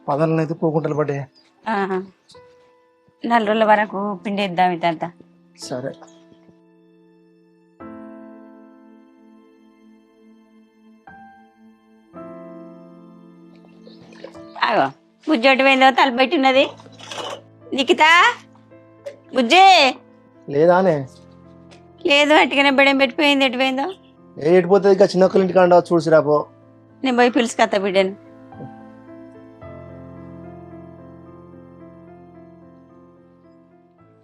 పదాలను అయితే పోకుంటలు పడ్డాయి. ఆ, 4 రోజుల వరకు పిండేద్దాం ఇదంతా. సరే ఆగో బుజ్జి ఎటు పోయిందో తలపెట్టి ఉన్నది. నిఖితా బుజ్జి లేదానే లేదు అట్టుగానే బిడ్డం పెట్టిపోయింది. ఎటు పోయిందో ఏడిపోతుంది ఇంకా చిన్నక్కల ఇంటికి అంటావు చూసిరాపో. నేను పోయి పిలుచుకొత్త బిడ్డను.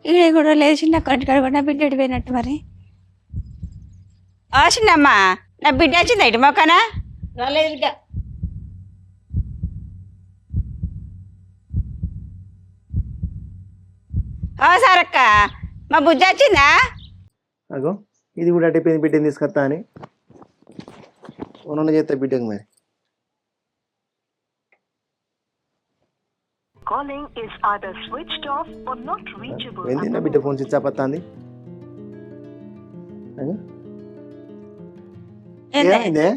ఈడే కూడా లేదు చిన్న కంటికాడ కూడా నా బిడ్డ ఎటు పోయినట్టు మరి. చిన్నమ్మా నా బిడ్డ వచ్చింది ఇటు మొక్కనా రాలేదు బిడ్డ. సారక్క మా బుజ్జి వచ్చిందా? అగో ఇది కూడా అట్టయిపోయింది, బిడ్డని తీసుకొస్తా అని ఉన్న చేస్తా బిడ్డకు. మరి ఏంది నా బిడ్డ ఫోన్ స్విచ్ ఆఫ్ వస్తుంది. ఏమైందే?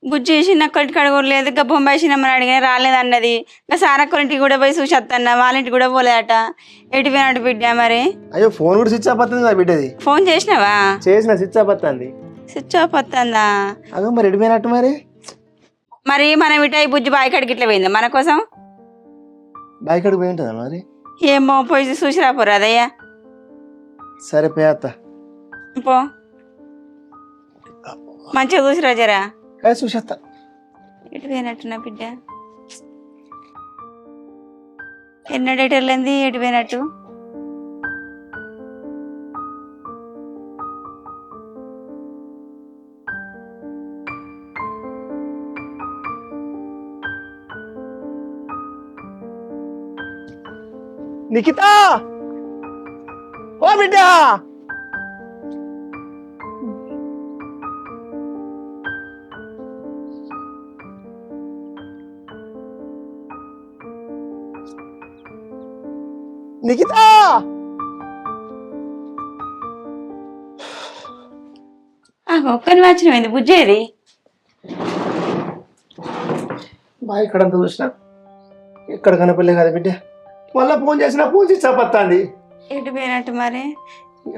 బుజ్జి చిన్న కంటికాడ కూడా లేదు. ఇంకా బొంబాయి చిన్నమ్మని అడిగినా రాలేదు అన్నది. ఇంకా సారక్క ఇంటికి కూడా పోయి చూసి వస్తాను, వాళ్ళ ఇంటికి కూడా పోలేదట. ఎటు పోయినట్టు బిడ్డ మరి? అయ్యో ఫోన్ కూడా స్విచ్ ఆఫ్ వస్తుంది కదా బిడ్డది. ఫోన్ చేసినావా? చేసిన స్విచ్ ఆఫ్ వస్తుంది. స్విచ్ ఆఫ్ వస్తుందా? అగో మరి ఎటు పోయినట్టు మరి? మరి మనం ఇట ఈ బుజ్జి బావి కాడికి ఇట్లా పోయిందా మన కోసం? బావి కాడికి పోయి ఉంటుందా మరి? ఏమో పోయి చూసి రాపోరు అదయ్యా. సరే పోయేత్తా. పో మంచిగా చూసి రాజరా. చూసేస్తా. ఎటు పోయినట్టు బిడ్డ? ఎన్నడూ ఎటు వెళ్ళింది? ఎటు పోయినట్టు? నిఖితా ఓ బిడ్డ, నిఖితా ఒక్కని వచ్చినమైంది బుజ్జేది. బాగా ఇక్కడంతా చూసినా ఎక్కడ కనపడలే కదా బిడ్డ. మళ్ళా ఫోన్ చేసినా ఫోన్ స్విచ్ ఆఫ్ వస్తుంది. ఎటు పోయినట్టు మరి?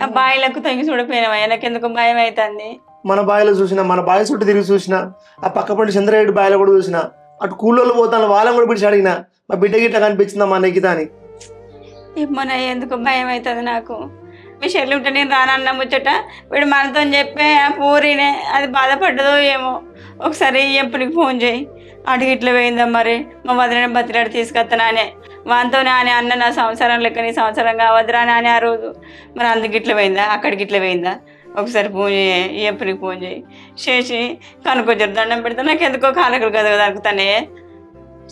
ఆ బాయిలకు తగ్గి చూడపోయినావా? నాకెందుకు భయం అవుతుంది. మన బాయిలో చూసినా, మన బావి చుట్టూ తిరిగి చూసినా, ఆ పక్క పండి చంద్రరెడ్డి బాయిలో కూడా చూసినా, అటు కూలోళ్ళు పోతాను వాళ్ళని కూడా పిలిచి అడిగినా మా బిడ్డ గిట్లా కనిపించిందా మా నిఖిత అని. ఏమోనా ఎందుకు భయం అవుతుంది నాకు. మీ చెల్లి ఉంటే నేను రానన్న ముచ్చట వీడు మనతో చెప్పే ఆ పూరినే అది బాధపడ్డదో ఏమో. ఒకసారి ఎప్పటికి ఫోన్ చేయి. అటుకి ఇట్లా పోయిందా మరి? మా వదిన బతిలాడి తీసుకొస్తా నానే వాంతో నానే అన్న నా సంవత్సరం లెక్క నీ సంవత్సరం కావద్దురా నానే ఆ రోజు. మరి అందుకు ఇట్లా పోయిందా? అక్కడికి ఇట్లా పోయిందా? ఒకసారి ఫోన్ చేయి, ఎప్పటికి ఫోన్ చేసి కనుక్కొచ్చారు దండం పెడతా. నాకు ఎందుకో కాలకులు కదా దొరుకుతానే.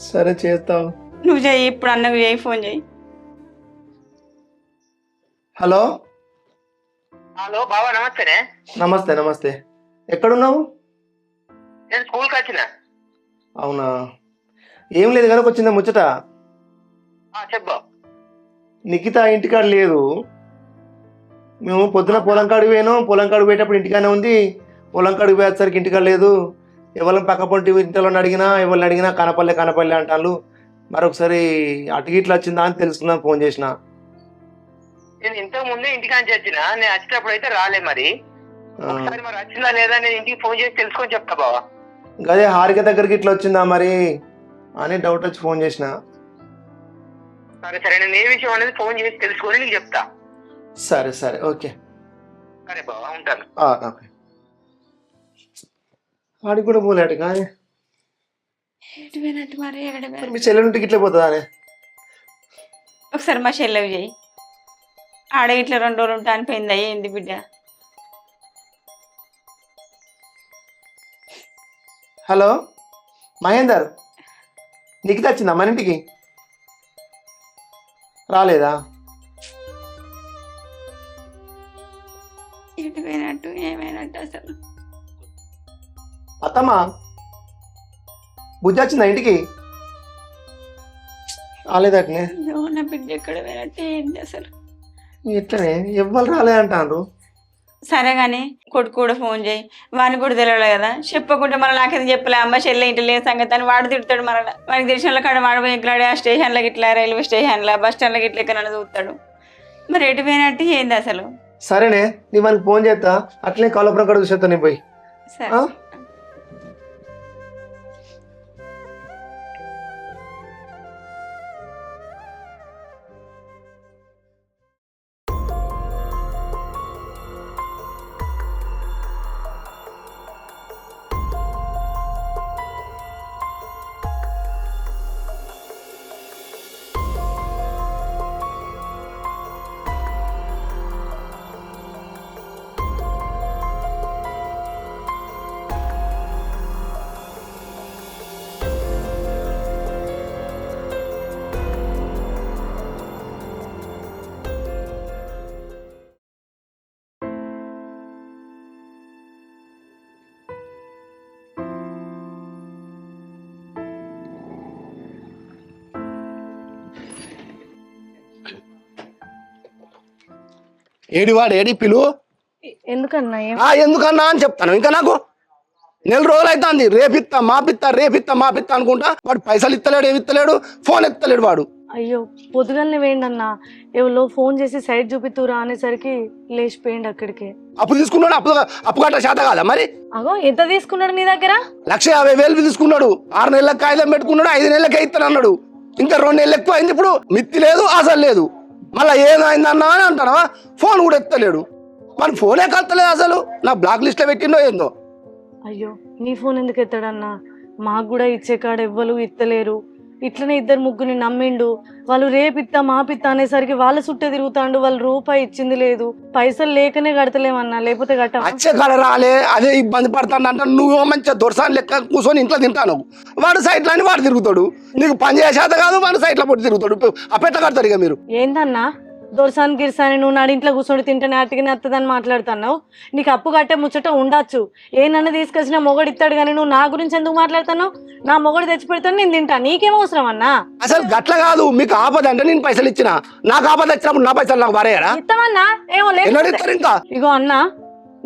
సరే చేస్తావు. నువ్వు చేయి, ఇప్పుడు అన్నకు చేయి, ఫోన్ చేయి. హలో హలో బాబా నమస్తేనే. నమస్తే నమస్తే. ఎక్కడున్నావు? నేను స్కూల్కి వచ్చిన. అవునా, ఏం లేదు కనుక వచ్చిందా ముచ్చట. చెప్పు. నిఖిత ఇంటికాడ లేదు. మేము పొద్దున పొలం కాడికి పోయాను. పొలం కాడికి పోయేటప్పుడు ఇంటికానే ఉంది. పొలం కాడికి పోయేసరికి ఇంటికాడ లేదు. ఎవరిని పక్క పొంటి ఇంట్లో అడిగినా ఎవరిని అడిగినా కనపల్లె అంటాను. మరొకసారి అటుకి ఇట్లా వచ్చిందా అని తెలుసుకుందాం ఫోన్ చేసిన. నేను ఇంతకు ముందే ఇంటికాంచి వచ్చిన. నేను వచ్చేటప్పుడు అయితే రాలే. మరి ఒకసారి మరి వచ్చిందా లేదా నేను ఇంటికి ఫోన్ చేసి తెలుసుకొని చెప్తా బావా. అదే హారిక దగ్గరికి ఇట్లా వచ్చిందా మరి అని డౌట్ వచ్చి ఫోన్ చేసిన. సరే సరే, నేను ఏ విషయం అనేది ఫోన్ చేసి తెలుసుకొని నీకు చెప్తా. సరే సరే ఓకే. సరే బావా, ఉంటాను. ఓకే. ఆడికి కూడా పోలేట కానీ ఎటు పోయినట్టు మరి? మీ చెల్లెంటికి ఇట్లా పోతుందా అని ఒకసారి మా చెల్లెవి చేయి. ఆడ ఇట్లా 2 రోజులు ఉంటా అనిపోయింది. అయ్యింది బిడ్డ. హలో మహేందర్, నిఖిత వచ్చిందా మన ఇంటికి? రాలేదా? ఎటు పోయినట్టు ఏమైనట్టు అసలు? అత్తమ్మా బుజ్జి వచ్చిందా ఇంటికి? రాలేదట్నే. నా బిడ్డ ఎక్కడ పోయినట్టు ఏంటి అసలు? ఎట్లనే ఎవ్వరు రాలే అంటారు. సరే కానీ కొడుకు కూడా ఫోన్ చేయి, వానికి కూడా తెలియదు కదా, చెప్పకుండా మళ్ళీ నాకేది చెప్పలే అమ్మ చెల్లె ఇంటి లేదు సంగతి అని వాడు తిడతాడు. మళ్ళీ వానికి తెలిసిన కాడ వాడు పోయి ఎక్కడే ఆ స్టేషన్లోకి ఇట్లా రైల్వే స్టేషన్లో బస్ స్టాండ్లోకి ఇట్లా ఎక్కడ చూస్తాడు. మరి ఎటు పోయినట్టు ఏంది అసలు? సరేనే నీ మనకి ఫోన్ చేస్తా, అట్లనే కాలపురం కాడ చూసేస్తా నీ పోయి. సరే ఆ? ఏడివాడు ఏడి పిలు ఎందుకన్నా ఎందుకన్నా అని చెప్తాను. ఇంకా నాకు నెల రోజులు అవుతుంది. రేపిత్తా మాపిత్తా అనుకుంటా వాడు పైసలు ఇస్తలేడు, ఏమి ఇస్తలేడు, ఫోన్ ఎత్తలేడు వాడు. అయ్యో పొద్దుగానే వేయండన్నా, ఎవరో ఫోన్ చేసి సైడ్ చూపిస్తురా అనేసరికి లేచిపోయిండు అక్కడికి. అప్పు తీసుకున్నాడు, అప్పు కట్ట శాత కాదా మరి? అగో ఎంత తీసుకున్నాడు నీ దగ్గర? 1,50,000 తీసుకున్నాడు. 6 నెలలకు కాగితం పెట్టుకున్నాడు, 5 నెలలకే ఇస్తాను అన్నాడు. ఇంకా 2 నెలలు ఎక్కువ అయింది. ఇప్పుడు మిత్తి లేదు, అసలు లేదు. మళ్ళీ ఏమైందన్నా అని అంటానా? ఫోన్ కూడా ఎత్తలేడు. మన ఫోనే కలతలేదు అసలు. నా బ్లాక్ లిస్ట్ లో పెట్టిండో ఏందో. అయ్యో నీ ఫోన్ ఎందుకు ఎత్తాడన్నా? మాకు కూడా ఇచ్చే కాడ ఎవ్వరు ఇత్తలేరు. ఇట్లనే 2-3 నమ్మిండు. వాళ్ళు రేపిత్తా మాపిత్తా అనేసరికి వాళ్ళ చుట్టే తిరుగుతాండు. వాళ్ళు రూపాయి ఇచ్చింది లేదు. పైసలు లేకనే కడతలేమన్నా, లేకపోతే కట్ట వచ్చే కాడ రాలే, అదే ఇబ్బంది పడతాను అంట. నువ్వు మంచిగా దొరసాన్ని లెక్క కూర్చొని ఇంట్లో తింటాను. వాడు సైట్లో అని వాడు తిరుగుతాడు. నీకు పని చేసేత కాదు, వాడు సైట్లో పొట్టి తిరుగుతాడు. అపెట్ట కడతారు ఇక మీరు. ఏందన్నా దొరసాని గిరిసాని నువ్వు నాడింట్లో కూర్చొని తింటేనే అతికినే అత్తదని మాట్లాడుతున్నావు. నీకు అప్పు కట్టే ముచ్చట ఉండొచ్చు, ఏనన్నా తీసుకొచ్చినా మొగడు ఇస్తాడు, కానీ నువ్వు నా గురించి ఎందుకు మాట్లాడుతున్నావు? నా మొగడు తెచ్చి పెడతాను, నేను తింటా, నీకేం అవసరం అన్నా? అసలు గట్ల కాదు. మీకు ఆపద అంటే నేను పైసలు ఇచ్చిన, నాకు ఆపద వచ్చినప్పుడు నా పైసలు నాకు భారేయరా? ఇస్తామన్నా ఏమో లేదు. ఇంకా ఇగో అన్నా,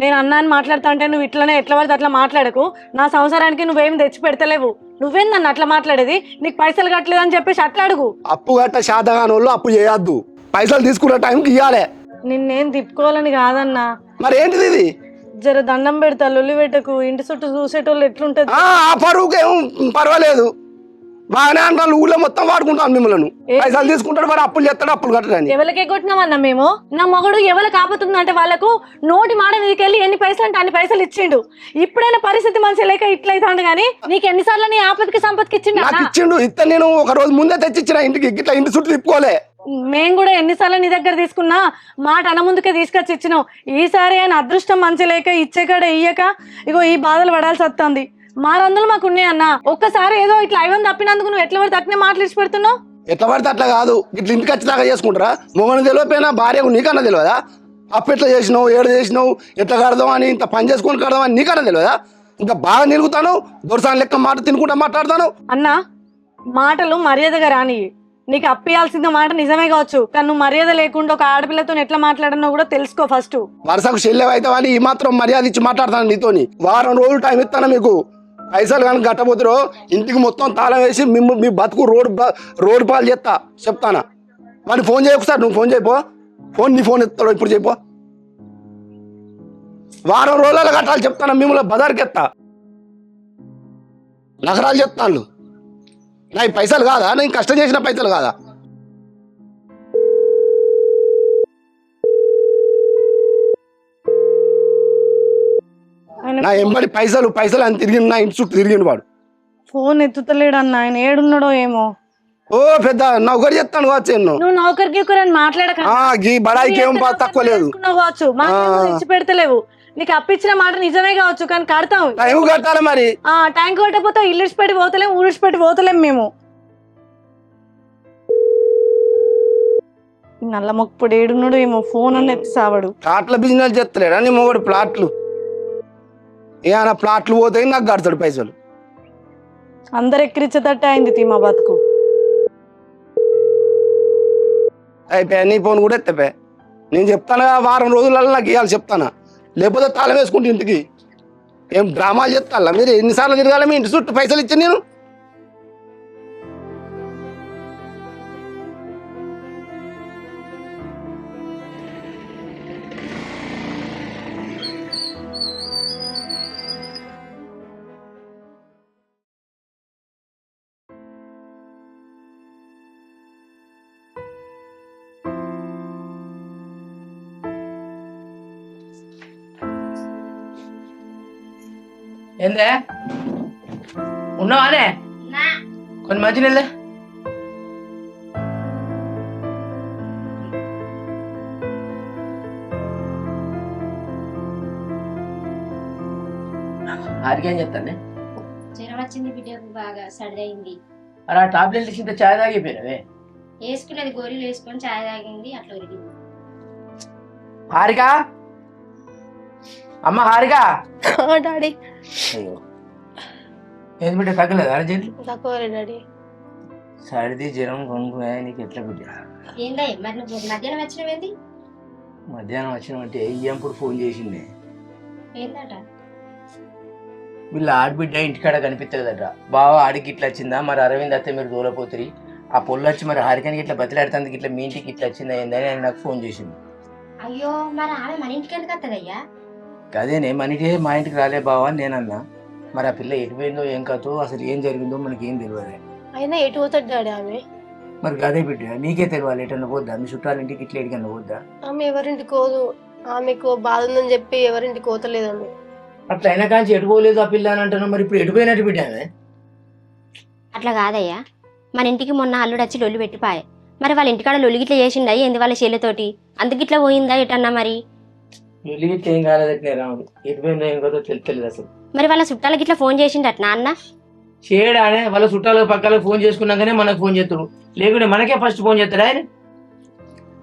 నేను అన్నా అని మాట్లాడుతా అంటే నువ్వు ఇట్లనే ఎట్లా పడితే అట్లా మాట్లాడకు. నా సంసారానికి నువ్వేం తెచ్చి పెడతలేవు. నువ్వేందన్న అట్లా మాట్లాడేది? నీకు పైసలు కట్టలేదు అని చెప్పేసి అట్లా అడుగు. అప్పు గట్ట శాతగాని వాళ్ళు అప్పు చేయొద్దు, పైసలు తీసుకున్న టైంకి ఇవ్వాలి. నిన్నేం తిప్పుకోవాలని కాదన్నా, మరి ఏంటిది ఇది? జర దండం పెడతా, లొల్లి పెట్టకు. ఇంటి చుట్టూ చూసేటోళ్ళు ఎట్లుంటది? ఆ పరువుకేం పర్వాలేదు, బాగానే అంటాను. ఊళ్ళో మొత్తం వాడుకుంటాను మిమ్మల్ని. పైసలు తీసుకుంటాడు, మరి అప్పులు చేస్తాడు, అప్పులు కట్టడానికి. ఎవరికి ఎగ్గొట్టినామన్నా మేము? నా మొగడు ఎవరికి ఆపుతుందంటే వాళ్ళకు నోటి మాట మీదకి వెళ్ళి ఎన్ని పైసలు అంటే అన్ని పైసలు ఇచ్చిండు. ఇప్పుడైనా పరిస్థితి మంచి లేక ఇట్లయితాండు, కానీ నీకు ఎన్నిసార్లు నీ ఆపదకి సంపత్కి ఇచ్చిండు? నాకు ఇచ్చిండు. ఇస్తే నేను ఒక రోజు ముందే తెచ్చిచ్చిన ఇంటికి. ఇట్లా ఇంటి చుట్టూ తిప్పుకోలే. మేము కూడా ఎన్నిసార్లు నీ దగ్గర తీసుకున్నా మాట అనముందుకే తీసుకొచ్చి ఇచ్చినావు. ఈసారి ఆయన అదృష్టం మంచి లేక ఇచ్చే కాడ ఇయ్యక ఇగో ఈ బాధలు పడాల్సి వస్తుంది. మా రందులు మాకు ఉన్నాయి అన్న. ఒక్కసారి ఏదో ఇట్లా ఐవన్ తప్పినందుకు నువ్వు ఎట్లా పడితే అట్నే మాట్లాడి పెడుతున్నావు. ఎట్లా పడితే అట్లా కాదు, ఇట్లా ఇంటికి వచ్చేదాకా చేసుకుంటారా? మొగను తెలియపోయినా భార్య నీకన్నా తెలియదా? అప్పు ఎట్లా చేసినావు, ఏడు చేసినావు, ఎట్లా కడదాం అని, ఇంత పని చేసుకొని కడదాం అని నీకన్నా తెలియదా? ఇంకా బాగా నిలుగుతాను, దొరసాని లెక్క మాట తినుకుంటా మాట్లాడతాను. అన్న మాటలు మర్యాదగా రాని. నీకు అప్పియాల్సిన మాట నిజమే కావచ్చు, కానీ నువ్వు మర్యాద లేకుండా ఒక ఆడపిల్లతో ఎట్లా మాట్లాడనో కూడా తెలుసుకో ఫస్ట్. వరుసకు చెల్లెవైతావని ఈ మాత్రం మర్యాద ఇచ్చి మాట్లాడతాను నీతోని. వారం రోజులు టైం ఇస్తాను మీకు. పైసలు కానీ గట్టబోతురో ఇంటికి మొత్తం తాళం వేసి మీ బతుకు రోడ్డు పాలు చేస్తా చెప్తానా. మరి ఫోన్ చేయకు సార్, నువ్వు ఫోన్ చేయపో. నీ ఫోన్ ఎత్తాడు ఇప్పుడు చెప్పో. వారం రోజుల కట్టాలి చెప్తాను. మిమ్మల్ని బజార్కి ఎత్తా, నగరాలు చెప్తాను. నా ఈ పైసలు కాదా? నేను కష్టం చేసిన పైసలు కాదా? నా ఎంబడి పైసలు అని తిరిగి నా ఇంటి చుట్టూ తిరిగిండు వాడు. ఫోన్ ఎత్తుతలేడు అన్న, ఆయన ఏడున్నాడో ఏమో. ఓ పెద్ద నౌకరు చెప్తాను కావచ్చు. నువ్వు నౌకరికి మాట్లాడక బడాయికి ఏం తక్కువ లేదు కావచ్చు, ఇచ్చి పెడతలేవు. నీకు అప్పించిన మాట నిజమే కావచ్చు, కానీ కడతాం. టైం కట్టాలి మరి. టైం కట్టకపోతే ఇల్లు పెట్టి పోతలేము, ఊరిసి పెట్టి పోతలేము మేము. నల్ల మొక్కుడు ఏడున్నాడు ఏమో, ఫోన్ అని ఎత్తి సావాడు. ప్లాట్ల బిజినెస్ చేస్తలేడా నీ మొగడు? ప్లాట్లు ఏమైనా ప్లాట్లు పోతాయి, నాకు కడతాడు పైసలు. అందరు ఎక్కిరించేటట్టే అయింది మా బతుకు. అయిపోయా, నీ ఫోన్ కూడా ఎత్తపోయా. నేను చెప్తాను వారం రోజులలో నాకు ఇవ్వాలి చెప్తానా. లేకపోతే తాళం వేసుకుంటే ఇంటికి. ఏం డ్రామాలు చెప్తా మీరు? ఎన్నిసార్లు తిరగాలి మీ ఇంటి చుట్టూ? పైసలు ఇచ్చి నేను ఏందే ఉన్నావానే? కొన్ని మంచి నీళ్ళే. ఆరికేం చెప్తానే? జ్వరం వచ్చింది బిడ్డకు, బాగా సర్ది అయింది. అరే ఆ టాబ్లెట్లు ఇచ్చింత చాయ్ తాగిపోయినవే. వేసుకునేది గోళీలు వేసుకొని చాయ్ తాగింది, అట్లా ఉరిగింది. హారిక, అమ్మ హారిక. డాడీ అయ్యో ఏది బిడ్డ తగ్గలేదు? అర్జెంట్ తక్కువ డాడీ. సర్ది జ్వరం కొనుక్కునే నీకు ఎట్లా బిడ్డ? ఏందా మరి నువ్వు మధ్యాహ్నం వచ్చినవేంది? మధ్యాహ్నం వచ్చినామంటే ఇప్పుడు ఫోన్ చేసిండే. ఏందట? వీళ్ళ ఆడబిడ్డ ఇంటికాడ కనిపించలేదట. బావ ఆడికి ఇట్లా వచ్చిందా, మరి అరవింద్ అత్తే మీరు దూరపోతుంది, ఆ పొల్లు వచ్చి మరి హారికనికి ఇట్లా బతిలాడుతుంది, ఇట్లా మీ ఇంటికి ఇట్లా వచ్చిందా ఏందని ఆయన నాకు ఫోన్ చేసింది. అయ్యో మరి ఆమె మన ఇంటికి ఎందుకు వస్తుందయ్యా? అదేనే మనకి మా ఇంటికి రాలే బావా అని నేనన్నా. మరి ఆ పిల్ల ఎటు పోయిందో ఏం కాదో అసలు ఏం జరిగిందో మనకి ఏం తెలియదు. అయినా ఎటు పోతాడు డాడీ ఆమె? మరి అదే బిడ్డ నీకే తెలియాలి. ఎటన్నా పోద్దా? మీ చుట్టాల ఇంటికి ఇట్లా ఎడికన్నా పోద్దా? ఆమె ఎవరింటికి పోదు. ఆమెకు బాధ ఉందని చెప్పి ఎవరింటికి పోతలేదు ఆమె. అట్లా అయినా కానీ ఎటు పోలేదు ఆ పిల్ల అని అంటున్నా. మరి ఇప్పుడు ఎటు పోయినట్టు బిడ్డ ఆమె? అట్లా కాదయ్యా, మన ఇంటికి మొన్న అల్లుడు వచ్చి లొల్లి పెట్టిపాయే. మరి వాళ్ళ ఇంటికాడ లొల్లి గిట్లా చేసిండా ఏంది వాళ్ళ చెల్లెతోటి? అందుకిట్లా పోయిందా ఎటన్నా? మరి ఇట్లా ఏం కాలేదట్లే రాముడు. ఎటు పోయిందో ఏం కాదో తెలియదు అసలు. మరి వాళ్ళ చుట్టాలకి ఇట్లా ఫోన్ చేసిండట అన్న? చేయడానే వాళ్ళ చుట్టాలకు పక్కలకు ఫోన్ చేసుకున్నాకనే మనకు ఫోన్ చేస్తాడు, లేకుంటే మనకే ఫస్ట్ ఫోన్ చేస్తాడు ఆయన.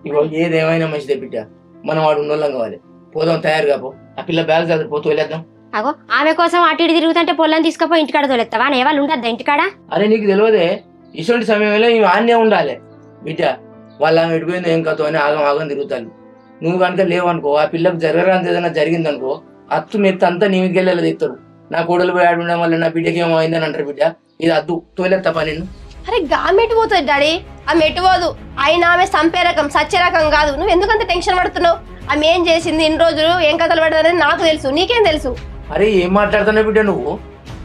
ఇగో ఏదేమైనా మంచిదే బిడ్డ, మనం వాడు ఉన్నోళ్ళం కావాలి. పోదాం, తయారు కాపో. ఆ పిల్ల బ్యాగ్ చదివిపోతూ వెళ్ళేద్దాం. అగో ఆమె కోసం అటు ఇటు తిరుగుతుంటే పొలం తీసుకుపోయి ఇంటికాడ తోలెత్తావా? నే వాళ్ళు ఉండద్దా ఇంటికాడ? అరే నీకు తెలియదే, ఇటువంటి సమయంలో ఇవి ఆన్నే ఉండాలి బిడ్డ. వాళ్ళు ఆమె ఎడిపోయిందో ఏం కాదు అని ఆగం ఆగం తిరుగుతాను. నువ్వు కనుక లేవనుకో, ఆ పిల్లకు జరగరాంత ఏదైనా జరిగిందనుకో, అత్తు మెత్త అంతా నీ మీదకి వెళ్ళేలా తెస్తారు. నా కోడలు పోయి ఆడుండడం వల్ల నా బిడ్డకి ఏమో అయిందని అంటారు. బిడ్డ ఇది అద్దు, తోలేత్తపా నేను. అరే గామెటు పోతుంది డాడీ, ఆమె ఎటు పోదు. అయినా ఆమె సంపే రకం, సచ్చే రకం కాదు. నువ్వు ఎందుకంత టెన్షన్ పడుతున్నావు? ఆమె ఏం చేసింది, ఇన్ని రోజులు ఏం కథలు పడదని నాకు తెలుసు, నీకేం తెలుసు? అరే ఏం మాట్లాడుతున్నావు బిడ్డ నువ్వు?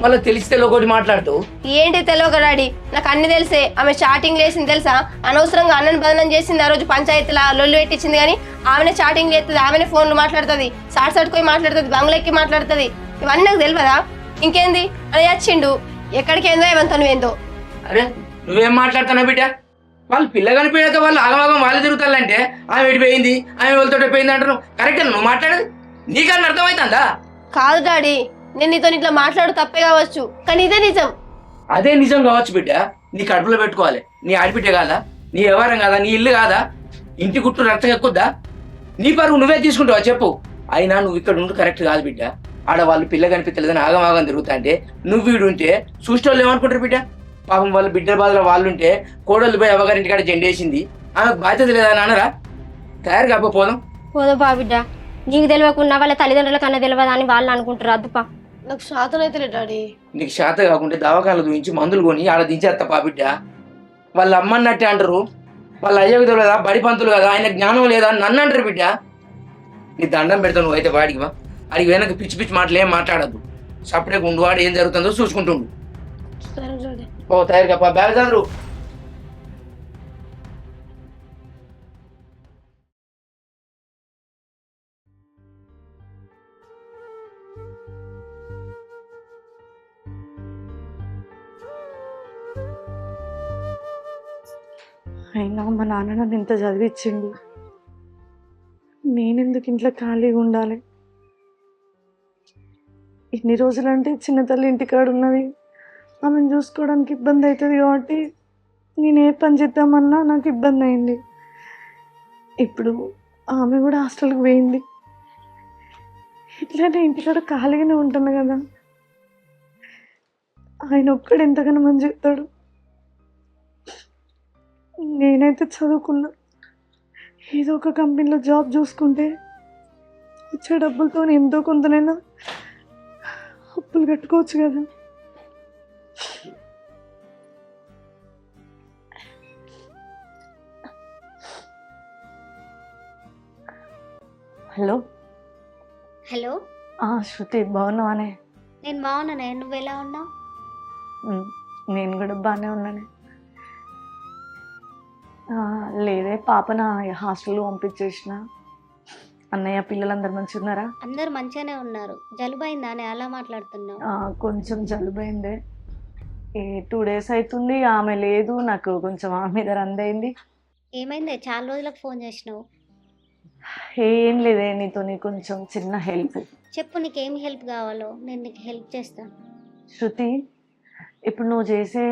మళ్ళీ తెలిస్తే ఒకటి మాట్లాడుతూ ఏంటి తెలియక డాడీ? నాకు అన్ని తెలిసే. ఆమె స్టార్టింగ్ లేసింది తెలుసా? అనవసరంగా అన్నని బదనం చేసింది. ఆ రోజు పంచాయతీలో లొల్లు పెట్టించింది. కానీ ఆమెనే స్టార్టింగ్ చేస్తుంది, ఆమెనే ఫోన్లు మాట్లాడుతుంది, సాటుపోయి మాట్లాడుతుంది, బంగ్లెక్కి మాట్లాడుతుంది. ఇవన్నీ నాకు తెలియదా? ఇంకేంది అని వచ్చిండు, ఎక్కడికి ఏందో ఏమంతా నువ్వేందో. అరే నువ్వేం మాట్లాడుతున్నావు బిడ్డ? వాళ్ళు పిల్ల కనిపోయాక వాళ్ళు ఆగమాగం వాళ్ళు తిరుగుతారంటే ఆమె ఎడిపోయింది, ఆమె వాళ్ళతో పోయింది అంటారు. కరెక్ట్ నువ్వు మాట్లాడదు? నీకన్నా అర్థమవుతుందా? కాదు డాడీ, నేను నీతో ఇట్లా మాట్లాడు తప్పే కావచ్చు, కానీ ఇదే నిజం. అదే నిజం కావచ్చు బిడ్డ. నీ కడుపులో పెట్టుకోవాలి. నీ ఆడిపిట్ట కాదా? నీ వ్యవహారం కాదా? నీ ఇల్లు కాదా? ఇంటి గుట్టు రక్తం ఎక్కుద్దా? నీ పరువు నువ్వే తీసుకుంటావా చెప్పు? అయినా నువ్వు ఇక్కడ ఉండి కరెక్ట్ కాదు బిడ్డ. ఆడ వాళ్ళు పిల్ల కనిపించలేదని ఆగమాగం తిరుగుతా అంటే నువ్వు వీడు ఉంటే చూసేవాళ్ళు ఏమనుకుంటారు బిడ్డ? పాపం వాళ్ళు బిడ్డ బాధలో వాళ్ళు ఉంటే కోడలు పోయి అవ్వగారింటి కాడ జెండేసింది, ఆమెకు బాధ్యత లేదని అనరా? తయారు కాకపోదాం. పోదు బా బిడ్డ, నీకు తెలియకుండా వాళ్ళ తల్లిదండ్రుల కన్నా తెలియదా అని వాళ్ళు అనుకుంటారు. అద్దుపా. నాకు శాతనైతే డాడీ. నీకు శాత కాకుంటే దవాఖానలు చూపించి మందులు కొని ఆడ దించేస్తా పా బిడ్డ. వాళ్ళ అమ్మన్నట్టే అంటారు, వాళ్ళ అయ్యకు తెలియదా, బడి పంతులు కదా, ఆయన జ్ఞానం లేదా నన్ను అంటారు బిడ్డ. నీ దండం పెడతావు నువ్వు అయితే వాడికి వా. అడిగి వెనక పిచ్చి పిచ్చి మాటలు ఏం మాట్లాడద్దు. సపరేట్గా ఉండు, వాడు ఏం జరుగుతుందో చూసుకుంటుండు. సరే డాడీ. ఓ తయారుగా పా, బ్యాగ్ చదువు. అయినా మా నాన్న నన్ను ఇంత చదివించిండు, నేనెందుకు ఇంట్లో ఖాళీగా ఉండాలి? ఇన్ని రోజులంటే చిన్న తల్లి ఇంటికాడ ఉన్నది, ఆమెను చూసుకోవడానికి ఇబ్బంది అవుతుంది కాబట్టి నేను ఏ పని చేద్దామన్నా నాకు ఇబ్బంది అయింది. ఇప్పుడు ఆమె కూడా హాస్టల్కి పోయింది, ఇట్లానే ఇంటికాడ ఖాళీగానే ఉంటాను కదా. ఆయన ఒక్కడు ఎంతగానో మంచి చెప్తాడు. నేనైతే చదువుకున్నా, ఏదో ఒక కంపెనీలో జాబ్ చూసుకుంటే వచ్చే డబ్బులతో ఎంతో కొంతనైనా అప్పులు కట్టుకోవచ్చు కదా. హలో హలో, శృతి బాగున్నావానే? నేను బాగున్నానే, నువ్వు ఎలా ఉన్నావు? నేను కూడా బాగానే ఉన్నానే. లేదే పాప నా హాస్టల్లో పంపించేసిన. అన్నయ్య పిల్లలందరూ మంచిగా ఉన్నారా? అందరు మంచిగానే ఉన్నారు. జలుబైందా అని అలా మాట్లాడుతున్నావు? కొంచెం జలుబైందే. 2 days అవుతుంది, ఆమె లేదు. నాకు కొంచెం ఆమె మీద రందయింది. ఏమైందే, చాలా రోజులకు ఫోన్ చేసినావు? ఏం లేదే, నీతో కొంచెం చిన్న హెల్ప్. చెప్పు, నీకేం హెల్ప్ కావాలో నేను నీకు హెల్ప్ చేస్తాను. శృతి, ఇప్పుడు నువ్వు చేసే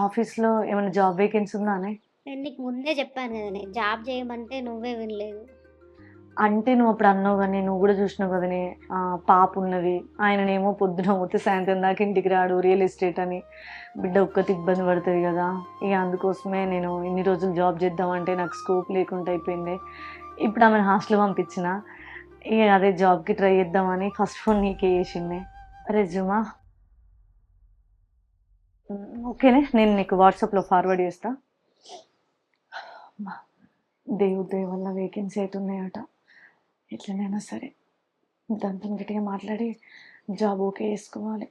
ఆఫీస్లో ఏమైనా జాబ్ వేకెన్సీ ఉందానే? నేను నీకు ముందే చెప్పాను కదనే, జాబ్ చేయమంటే నువ్వే వినలేదు. అంటే నువ్వు అప్పుడు అన్నావు కానీ నువ్వు కూడా చూసినావు కదనే, పాప ఉన్నది, ఆయననేమో పొద్దున పోతే సాయంత్రం దాకా ఇంటికి రాడు, రియల్ ఎస్టేట్ అని, బిడ్డ ఒక్కటి ఇబ్బంది పడుతుంది కదా. ఇక అందుకోసమే నేను ఇన్ని రోజులు జాబ్ చేద్దామంటే నాకు స్కోప్ లేకుండా అయిపోయింది. ఇప్పుడు ఆమెను హాస్టల్ పంపించిన. ఇక అదే జాబ్కి ట్రై చేద్దామని ఫస్ట్ ఫోన్ నీకే చేసిండే. రెజ్యూమా ఓకేనే, నేను నీకు వాట్సాప్లో ఫార్వర్డ్ చేస్తా. దేవుడి వల్ల వేకెన్సీ అవుతున్నాయట. ఎట్లనైనా సరే దాంతో గట్టిగా మాట్లాడి జాబ్ ఓకే చేసుకోవాలి.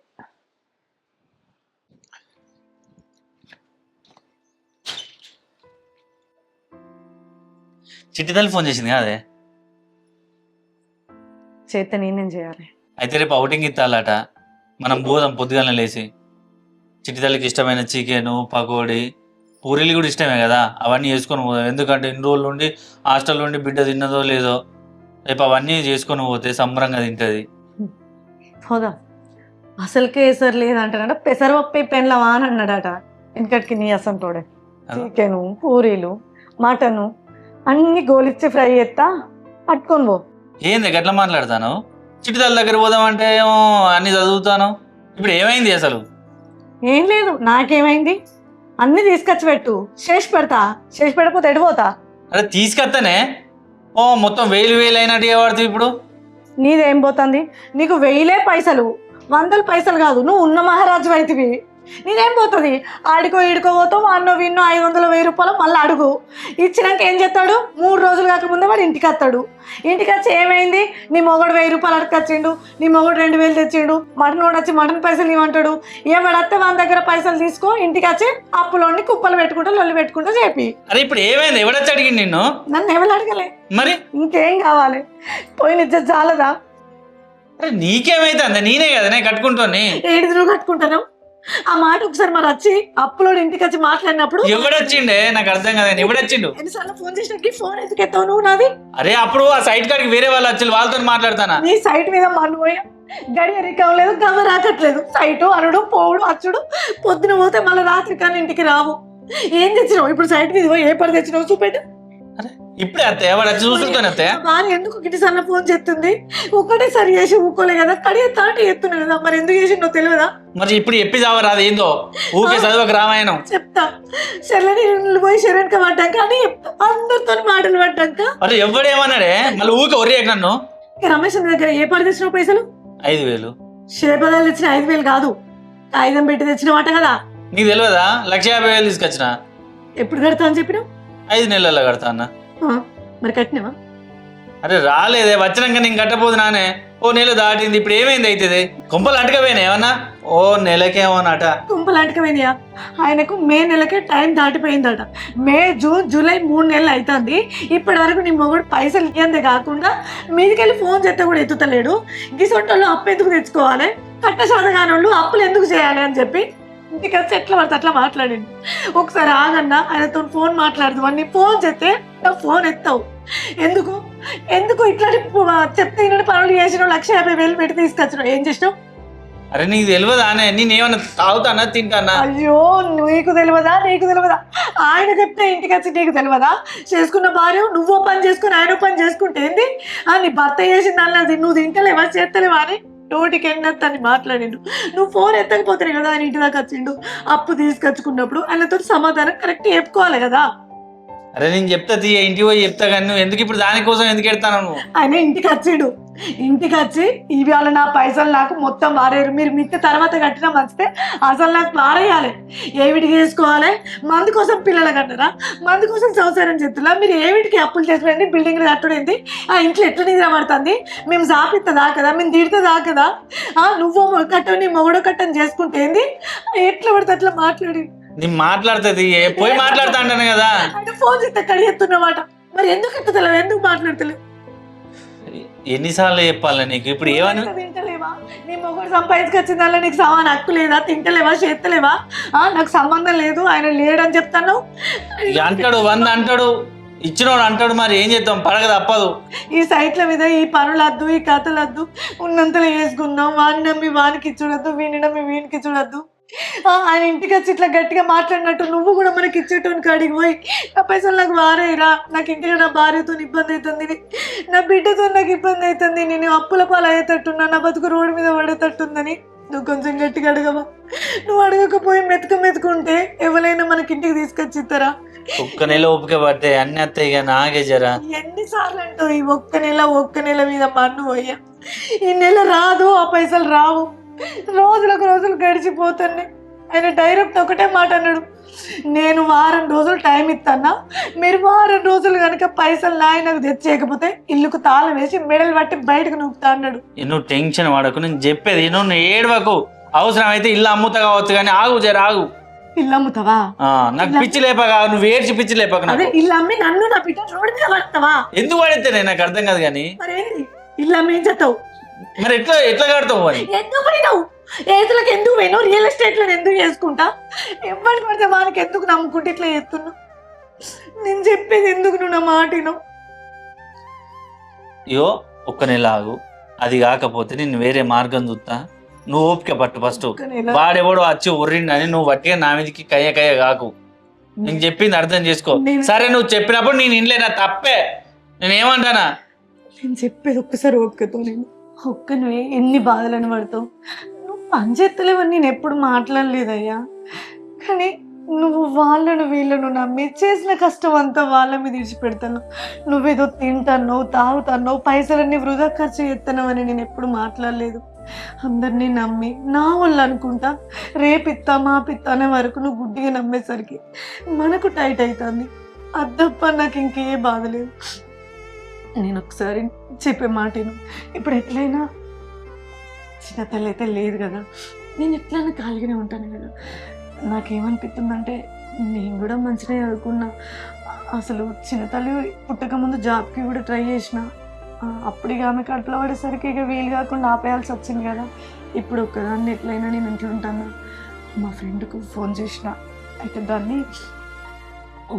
చిట్టి తల్లి ఫోన్ చేసింది అదే చేస్తే నేనేం చేయాలి? అయితే రేపు అవుటింగ్ ఇస్తాలట, మనం పోదాం పొద్దుగానే లేచి. చిట్టి తల్లికి ఇష్టమైన చికెను, పకోడీ, పూరీలు కూడా ఇష్టమే కదా, అవన్నీ చేసుకొని పోదాం. ఎందుకంటే ఇన్ని రోజులు నుండి హాస్టల్ నుండి బిడ్డ తిన్నదో లేదో, రేపు అవన్నీ చేసుకొని పోతే సంబరంగా తింటుంది. పోదాం. అసలుకే ఎసరు లేదంటాడట, పెసరపప్పు పెన్లవా అని అన్నాడట. ఎందుకటికి నీ అసంటోడే చికెను, పూరీలు, మటను అన్ని గోలిచ్చి ఫ్రై చేస్తా, పట్టుకొని పో. ఏంది గట్లా మాట్లాడతాను? చిట్టి తల్లి దగ్గర పోదామంటే ఏమో అన్ని చదువుతాను. ఇప్పుడు ఏమైంది అసలు? ఏం లేదు, నాకేమైంది? అన్ని తీసుకొచ్చి పెట్టు, చేసి పెడతా. చేసి పెట్టకపోతే ఎడిపోతా? అరే తీసుకొస్తానే, ఓ మొత్తం 1000 అయినట్టు పడుతుంది ఇప్పుడు. నీదేం పోతుంది? నీకు 1000 పైసలు, 100 పైసలు కాదు, నువ్వు ఉన్న మహారాజు అవుతుంది. నీదేం పోతుంది? ఆడికో ఈడుకో పోతావు, అన్నో విన్నో 500 1000 రూపాయలు మళ్ళీ అడుగు. ఇచ్చినాక ఏం చేస్తాడు? 3 రోజులు కాకముందే వాడు ఇంటికి వస్తాడు. ఇంటికి వచ్చి ఏమైంది? నీ మొగడు 1000 రూపాయలు అడకొచ్చిండు, నీ మొగడు 2000 తెచ్చిండు, మటన్ కూడా వచ్చి మటన్ పైసలు ఇవ్వంటాడు. ఏమడత్తే మన దగ్గర పైసలు తీసుకో, ఇంటికి వచ్చి అప్పులోని కుప్పలు పెట్టుకుంటా లొల్లి పెట్టుకుంటా చెప్పి. అరే ఇప్పుడు ఏమైంది? ఎవడొచ్చి అడిగింది నిన్ను? నన్ను ఎవరు అడగలే, మరి ఇంకేం కావాలి? పోయిన ఇజ్జత్ చాలదా? అరే నీకేమైతే అంత, నేనే కదా నేను కట్టుకుంటాను. ఏడు నువ్వు కట్టుకుంటాను? ఆ మాట ఒకసారి మరి వచ్చి అప్పులో ఇంటికి వచ్చి మాట్లాడినప్పుడు ఎవడొచ్చిండే నాకు అర్థం కదా, ఎవడొచ్చిండు? ఎన్నిసార్లు ఫోన్ చేసినకి ఫోన్ ఎందుకు ఎత్తావు నువ్వు నాది? అరే అప్పుడు ఆ సైట్ కాడికి వేరే వాళ్ళు వచ్చి వాళ్ళతో మాట్లాడతానా? నీ సైట్ మీద మనుపోయా, గడి ఎరికవలేదు, గమ రాకట్లేదు. సైటు అనుడు పోవుడు అచ్చుడు, పొద్దున పోతే మళ్ళీ రాత్రి కానీ ఇంటికి రావు. ఏం తెచ్చినావు ఇప్పుడు? సైట్ మీద ఏ పని తెచ్చినావు చూపెట్టు. అరే ఇప్పుడే అత్తే ఎవరు వచ్చి చూసుకుంటాను అత్తే. భార్య ఎందుకు గిటిసార్లు ఫోన్ చేస్తుంది? ఒక్కటే సరి చేసి ఊకోలే కదా, కడియ తాటి ఎత్తున్నా కదా, మరి ఎందుకు చేసిందో తెలియదా? మరి ఇప్పుడు చెప్పి చావరా, అది ఏందో ఊకే చదవక రామాయణం. చెప్తా. శరణి పోయి శరణ్కి పడ్డాక అని చెప్తా, అందరితో మాటలు పడ్డాక. అరే ఎవడేమన్నాడే మళ్ళీ ఊకే ఒరే నన్ను. రమేష్ దగ్గర ఏ పడి తెచ్చినావు పైసలు? 5000. శేపదాలు తెచ్చిన 5000 కాదు, కాగితం పెట్టి తెచ్చిన మాట కదా. నీకు తెలియదా? 150,000 తీసుకొచ్చిన. ఎప్పుడు కడతా అని చెప్పినావు? 5 నెలల్లో కడతా అన్న. మరి కట్టినావా? అరే రాలేదే, వచ్చినాక నేను కట్టపోదు నానే. ఓ నెల దాటింది, ఇప్పుడు ఏమైంది అవుతుంది? కొంపలు అంటకపోయినా ఏమన్నా? ఓ నెలకేమోనట. కుంపలాంటికమైనయా? ఆయనకు మే నెలకే టైం దాటిపోయిందట. మే జూన్ జూలై 3 నెలలు అవుతుంది. ఇప్పటి వరకు నీ మొగుడు పైసలు ఇయ్యందే కాకుండా మీదికెళ్ళి ఫోన్ చేస్తే కూడా ఎత్తుతలేడు. గిసొంటోళ్ళు అప్పు ఎందుకు తెచ్చుకోవాలి, కట్ట సాధగానోళ్ళు అప్పులు ఎందుకు చేయాలి అని చెప్పి ఇంటికి వచ్చి ఎట్లా పడితే అట్లా మాట్లాడింది. ఒకసారి ఆగన్నా, ఆయనతో ఫోన్ మాట్లాడుతూ అన్ని ఫోన్ చేస్తే నా ఫోన్ ఎత్తావు. ఎందుకు ఎందుకు ఇట్లాంటి చెప్తే ఇలాంటి పనులు చేసినావు? 150,000 పెట్టి తీసుకొచ్చినావు, ఏం చేసినావు? అరే నీకు తెలియదా? నేనేమన్నా తాగుతానా తింటానా? అయ్యో నీకు తెలియదా? నీకు తెలియదా? ఆయన చెప్తే ఇంటికి వచ్చి నీకు తెలియదా? చేసుకున్న భార్య నువ్వో పని చేసుకుని ఆయన పని చేసుకుంటే ఏంది? నీ భర్త చేసింది అన్నది నువ్వు తింటలేవా చేస్తలేవా అని నోటికి ఎన్నెత్తని మాట్లాడిండు. నువ్వు ఫోన్ ఎత్తకపోతే కదా ఆయన ఇంటి దాకా వచ్చిండు. అప్పు తీసుకొచ్చుకున్నప్పుడు ఆయనతో సమాధానం కరెక్ట్ చెప్పుకోవాలి కదా. అరే నేను చెప్తా తీయ ఇంటికి పోయి చెప్తా కానీ నువ్వు ఎందుకు ఇప్పుడు దానికోసం ఎందుకు ఎడతాను నువ్వు? ఆయన ఇంటికి వచ్చిండు, ఇంటికి వచ్చి ఇవాళ నా పైసలు నాకు మొత్తం వారేరు, మీరు మిత్తి తర్వాత కట్టినా మంచిదే, అసలు నాకు వారేయాలి. ఏమిటికి చేసుకోవాలి? మందు కోసం పిల్లలు కట్టరా, మందు కోసం సంసారం చేస్తున్నా, మీరు ఏమిటికి అప్పులు చేసుకోండి, బిల్డింగ్లు కట్టడేంది, ఆ ఇంట్లో ఎట్లా నిద్ర పడుతుంది, మేము సాపిస్తుందా కదా, మేము తిడుతుందా కదా, నువ్వు కట్టవు నీ మొగడో కట్టని చేసుకుంటే ఏంది, ఎట్లా పడితే అట్లా మాట్లాడి నేను మాట్లాడుతుంది పోయి మాట్లాడుతా అంటాను కదా. అంటే ఫోన్ చేస్తే కడిగెత్తున్నమాట, మరి ఎందుకు ఎత్తుతలేవు, ఎందుకు మాట్లాడతలేవు? ఎన్నిసార్లు చెప్పాలి నీకు? ఇప్పుడు ఏమని తింటలేవా? నీ మొగుడు సంపాదించుకొచ్చిందల్లా నీకు సామాన్ హక్కు లేదా? తింటలేవా, చేస్తలేవా? నాకు సంబంధం లేదు, ఆయన లేడని చెప్తాను. అంటాడు 100 అంటాడు, ఇచ్చినోడు అంటాడు, మరి ఏం చేద్దాం, పడక తప్పదు. ఈ సైట్ల మీద ఈ పనులద్దు, ఈ కథలద్దు, ఉన్నంతలో వేసుకుందాం, వాడిని నమ్మి వానికి చూడద్దు, వీడిని నమ్మి వీనికి చూడద్దు. ఆయన ఇంటికి వచ్చి ఇట్లా గట్టిగా మాట్లాడినట్టు నువ్వు కూడా మనకి ఇచ్చేటోనికి కాడికి పోయి నా పైసలు నాకు వారేరా, నాకు ఇంటికి నా భార్యతో ఇబ్బంది అవుతుంది, నా బిడ్డతో నాకు ఇబ్బంది అవుతుంది, నేను అప్పుల పాలు అయ్యేటట్టున్నా, నా బతుకు రోడ్డు మీద పడేటట్టుందని నువ్వు కొంచెం గట్టిగా అడగవా? నువ్వు అడగకపోయి మెతుకుంటే ఎవరైనా మనకి ఇంటికి తీసుకొచ్చి ఇస్తారా? ఒక్క నెల ఓపిక పడితే అన్ని అత్తయ్య ఇక నాగే జరా. ఎన్నిసార్లు అంటావు ఈ ఒక్క నెల మీద మన్ను పోయా, ఈ నెల రాదు, ఆ పైసలు రావు, రోజులకు రోజులు గడిచిపోతున్నాయి. ఆయన డైరెక్ట్ ఒకటే మాట అన్నాడు, నేను వారం రోజులు టైం ఇస్తానా, మీరు వారం రోజులు కనుక పైసలు నాయనకు తెచ్చేయకపోతే ఇల్లుకు తాళం వేసి మెడలు పట్టి బయటకు నూపుతా అన్నాడు. నువ్వు టెన్షన్ పడకు, నేను చెప్పేది నువ్వు ఏడవకు, అవసరం అయితే ఇల్లు అమ్ముతా కావచ్చు కానీ ఆగు జర ఆగు. ఇల్లు అమ్ముతావా? నాకు పిచ్చి లేపగా, నువ్వు ఏడ్చి పిచ్చి లేపక. అదే ఇల్లు అమ్మి నన్ను నా బిడ్డ రోడ్డు మీద పడతావా? ఎందుకు పడితే నాకు అర్థం కాదు కానీ. మరేంది ఇల్లు అమ్మి ఏం చేస్తావు? మరి ఎట్లా కడతావు అని? ఎందుకు పోయినావు? ఏతులకు ఎందుకు పోయినావు? రియల్ ఎస్టేట్ లో ఎందుకు చేసుకుంటా? ఎవరికి పడితే వాళ్ళకి ఎందుకు నమ్ముకుంటే ఇట్లా చేస్తున్నావు? నేను చెప్పేది ఎందుకు నువ్వు నా మాటిను? అయ్యో ఒక్క నెల ఆగు, అది కాకపోతే నేను వేరే మార్గం చూస్తా, నువ్వు ఓపిక పట్టు. ఫస్ట్ వాడెవడో వచ్చి ఉర్రిండని నువ్వు వట్టిగా నా మీదకి కయ్య కాకు, నేను చెప్పింది అర్థం చేసుకో. సరే నువ్వు చెప్పినప్పుడు నేను ఇన్లేనా తప్పే, నేను ఏమంటానా? నేను చెప్పేది ఒక్కసారి ఓపికతో, నేను ఒక్కనే ఎన్ని బాధలను పడతావు. నువ్వు పనిచేస్తలేవని నేను ఎప్పుడు మాట్లాడలేదయ్యా, కానీ నువ్వు వాళ్ళను వీళ్ళను నమ్మి చేసిన కష్టం అంతా వాళ్ళ మీద విడిచిపెడతాను. నువ్వేదో తింటానో తాగుతానో పైసలన్నీ వృధా ఖర్చు చేస్తానవని నేను ఎప్పుడు మాట్లాడలేదు. అందరినీ నమ్మి నా వాళ్ళు అనుకుంటా రేపిత్తా మాపిత్తా అనే వరకు నువ్వు గుడ్డిగా నమ్మేసరికి మనకు టైట్ అవుతుంది. అద్దప్ప నాకు ఇంకే బాధ లేదు. నేను ఒకసారి చెప్పే మాటను, ఇప్పుడు ఎట్లయినా చిన్న తల్లి అయితే లేదు కదా, నేను ఎట్లయినా ఖాళీగానే ఉంటాను కదా. నాకేమనిపిస్తుందంటే నేను కూడా మంచిగా చదువుకున్నా, అసలు చిన్న తల్లి పుట్టక ముందు జాబ్కి కూడా ట్రై చేసిన, అప్పుడు ఇక ఆమె కడుపులో పడేసరికి ఇక వీలు కాకుండా ఆపేయాల్సి వచ్చింది కదా. ఇప్పుడు ఒక్కదాన్ని ఎట్లయినా నేను ఇంట్లో ఉంటాను. మా ఫ్రెండ్కు ఫోన్ చేసిన, అయితే దాన్ని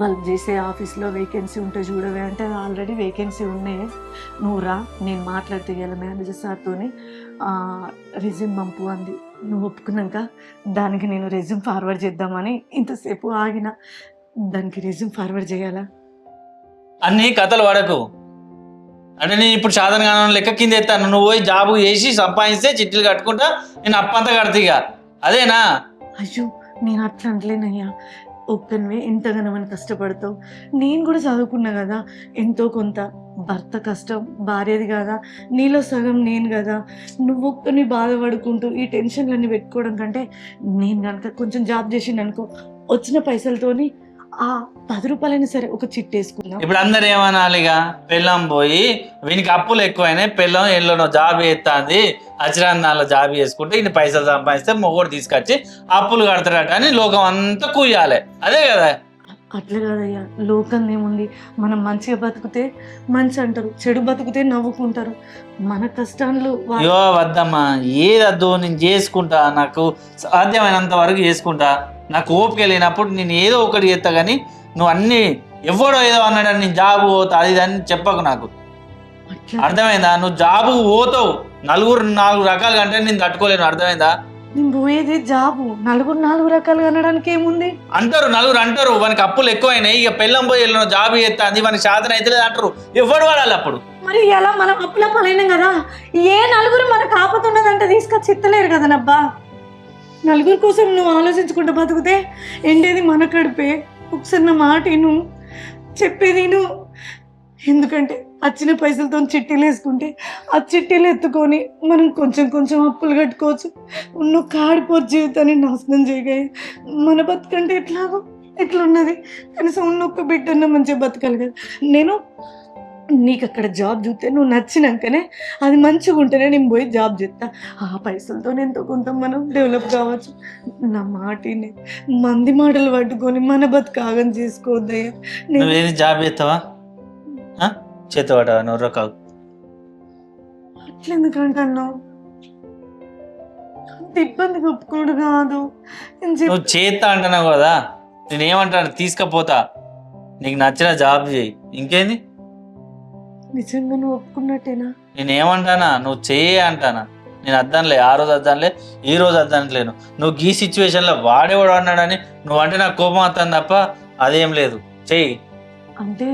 వాళ్ళు చేసే ఆఫీస్లో వేకెన్సీ ఉంటే చూడవే అంటే ఆల్రెడీ వేకెన్సీ ఉన్నాయి, నువ్వు రా, నేను మాట్లాడితే ఇవ్వాలి మేనేజర్ సార్తో, రెజ్యూమ్ పంపు అంది. నువ్వు ఒప్పుకున్నాక దానికి నేను రెజ్యూమ్ ఫార్వర్డ్ చేద్దామని ఇంతసేపు ఆగిన, దానికి రెజ్యూమ్ ఫార్వర్డ్ చేయాలా? అన్ని కథలు పడకు, అంటే నేను ఇప్పుడు సాధనగానం లెక్క కింద ఎత్తాను, నువ్వు పోయి జాబు చేసి సంపాదిస్తే చిట్టీలు కట్టుకుంటా నేను అప్పంతా కడతీగా, అదేనా? అయ్యో నేను అట్లా అంటలేనయ్యా, ఒక్కనివే ఎంతగానమని కష్టపడతావు, నేను కూడా చదువుకున్నా కదా, ఎంతో కొంత భర్త కష్టం భార్యది కదా, నీలో సగం నేను కదా, నువ్వు ఒక్కని బాధపడుకుంటూ ఈ టెన్షన్లన్నీ పెట్టుకోవడం కంటే నేను కనుక కొంచెం జాబ్ చేసిండు అనుకో, వచ్చిన పైసలతోని ఆ 10 రూపాయలైనా సరే ఒక చిట్టు వేసుకున్నాం. ఇప్పుడు అందరు ఏమనాలిగా, పెళ్ళం పోయి వీనికి అప్పులు ఎక్కువైనాయి, పెళ్ళం ఎల్లోనో జాబ్ చేస్తుంది, అచిరాన్నాలో జాబ్ చేసుకుంటే ఇన్ని పైసలు సంపాదిస్తే మొగోడు తీసుకొచ్చి అప్పులు కడతాడట అని లోకం అంతా కూయాలి, అదే కదా? అట్లా కాదయ్యా, లోకం ఏముంది, మనం మంచిగా బతికితే మంచి అంటారు, చెడు బతికితే నవ్వుకుంటారు. మన కష్టాలు అయ్యో వద్దమ్మా, ఏదద్దు, నేను చేసుకుంటా, నాకు సాధ్యమైనంత వరకు చేసుకుంటా, నాకు ఓపిక లేనప్పుడు నేను ఏదో ఒకటి చేస్తా, కానీ నువ్వు అన్ని ఎవడో ఏదో అన్నాడని నేను జాబు పోతా అది అని చెప్పకు నాకు, అర్థమైందా? నువ్వు జాబు పోతావు, 4 రకాలుగా అంటే నేను తట్టుకోలేను, అర్థమైందా? నేను పోయేది జాబు, 4 రకాలుగా అనడానికి ఏముంది? అంటారు 4 అంటారు, వానికి అప్పులు ఎక్కువైనాయి, ఇక పెళ్ళం పోయి వెళ్ళిన జాబ్ చేస్తుంది, వానికి సాధన అయితే అంటారు, ఎవడు వాడాలి అప్పుడు? మరి ఎలా మనం అప్పుల పాలైనాం కదా, ఏ 4 మనకు ఆపతున్నదంటే తీసుకొచ్చి ఇత్తలేరు కదా నబ్బా. 4 కోసం నువ్వు ఆలోచించుకుంటూ బతుకుతే ఎండేది మన కడిపే. ఒకసారి నా మాట నువ్వు చెప్పేది నువ్వు. ఎందుకంటే వచ్చిన పైసలతో చిట్టీలు వేసుకుంటే ఆ చిట్టీలు ఎత్తుకొని మనం కొంచెం కొంచెం అప్పులు కట్టుకోవచ్చు. ఉన్న కాడిపోరు జీవితాన్ని నాశనం చేయగా మన బతుకంటే ఎట్లున్నది. కనీసం ఉన్నొక్క బిడ్డన్న మంచిగా బతకాలి కదా. నేను నీకు అక్కడ జాబ్ చూస్తే నువ్వు నచ్చినాకనే అది మంచిగా ఉంటేనే నేను పోయి జాబ్ చేస్తా. ఆ పైసలతో ఎంతో కొంత మనం డెవలప్ కావచ్చు. నా మాటిని మంది మాటలు పట్టుకొని మన బతుకాగం చేసుకోవద్దయ్యా. నువ్వేది జాబ్ చేస్తావా చేస్తావాట నువ్వు కాదు అట్లెందుకంటున్నావు? అంత ఇబ్బంది ఒప్పుకోడు కాదు. నువ్వు చేస్తా అంటున్నావు కదా, నేనేమంటాను తీసుకపోతా, నీకు నచ్చిన జాబ్ చేయి, ఇంకేంది. నిజంగా నువ్వు ఒప్పుకున్నట్టేనా? నేనేమంటానా నువ్వు చేయి అంటానా. నేను అద్దానులే, ఆ రోజు అద్దానులే, ఈ రోజు అద్దానట్లేను. నువ్వు ఈ సిచ్యువేషన్లో వాడేవాడు అన్నాడని నువ్వు అంటే నాకు కోపం వస్తాను తప్ప అదేం లేదు. చెయ్యి. అంటే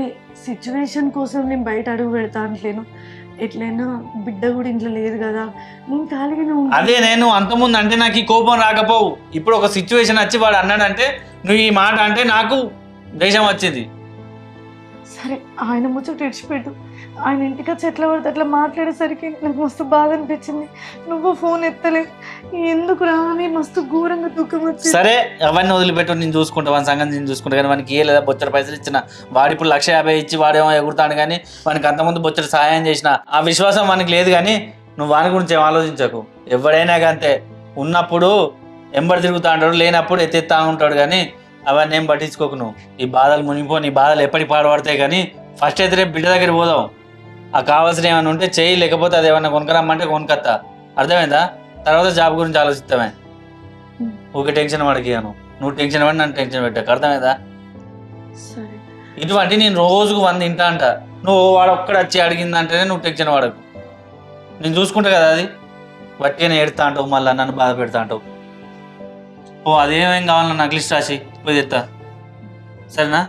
సిచ్యువేషన్ కోసం నేను బయట అడుగు పెడతా అంటలేను. ఎట్లయినా బిడ్డ కూడా ఇంట్లో లేదు కదా, నేను ఖాళీగానే ఉంటాను. అదే నేను అంతకుముందు అంటే నాకు ఈ కోపం రాకపోవు. ఇప్పుడు ఒక సిచ్యువేషన్ వచ్చి వాడు అన్నాడంటే నువ్వు ఈ మాట అంటే నాకు దేశం వచ్చింది. సరే ఆయన ముచ్చట విడిచిపెట్టు. ఆయన ఇంటికి వచ్చి ఎట్లా పడితే అట్లా మాట్లాడేసరికి నాకు మస్తు బాధ అనిపించింది. నువ్వు ఫోన్ ఎత్తలే, ఎందుకు రా అని మస్తు ఘోరంగా దుఃఖం వచ్చింది. సరే అవన్నీ వదిలిపెట్టు, నేను చూసుకుంటా, వాని సంగతి నేను చూసుకుంటా. కానీ వానికి ఏ లేదా బొచ్చడి పైసలు ఇచ్చిన, వాడు ఇప్పుడు 150,000 ఇచ్చి వాడేమో ఎగురుతాడు. కానీ వానికి అంతకుముందు బొచ్చడి సహాయం చేసిన ఆ విశ్వాసం వానికి లేదు. కానీ నువ్వు వాని గురించి ఏం ఆలోచించకు. ఎవడైనా అంతే, ఉన్నప్పుడు ఎంబడి తిరుగుతా ఉంటాడు, లేనప్పుడు ఎత్తెత్తా ఉంటాడు. కానీ అవన్నీ ఏం పట్టించుకోకు. నువ్వు ఈ బాధలు మునిగిపో, నీ బాధలు ఎప్పటికి పాడుపడతాయి. కానీ ఫస్ట్ అయితే రేపు బిడ్డ దగ్గర పోదాం. ఆ కావాల్సిన ఏమైనా ఉంటే చెయ్యి, లేకపోతే అది ఏమన్నా కొనుక్కరమ్మంటే కొనుక్కొత్తా. అర్థమైందా? తర్వాత జాబ్ గురించి ఆలోచిస్తామే. ఊకే టెన్షన్ పడకి, నువ్వు టెన్షన్ పడి నన్ను టెన్షన్ పెట్టాక. అర్థమైందా? ఇటువంటి నేను రోజుకు 100 తింటా అంట. నువ్వు వాడు ఒక్కడ వచ్చి అడిగిందంటేనే నువ్వు టెన్షన్ పడకు. నేను చూసుకుంటా కదా. అది వట్టిగానే ఏడుతా అంటావు, మళ్ళీ నన్ను బాధ పెడతా అంటావు. ఓ అదేమేం కావాలన్నా నాకు లిస్ట్ రాసి పోయి తెస్తా. సరేనా?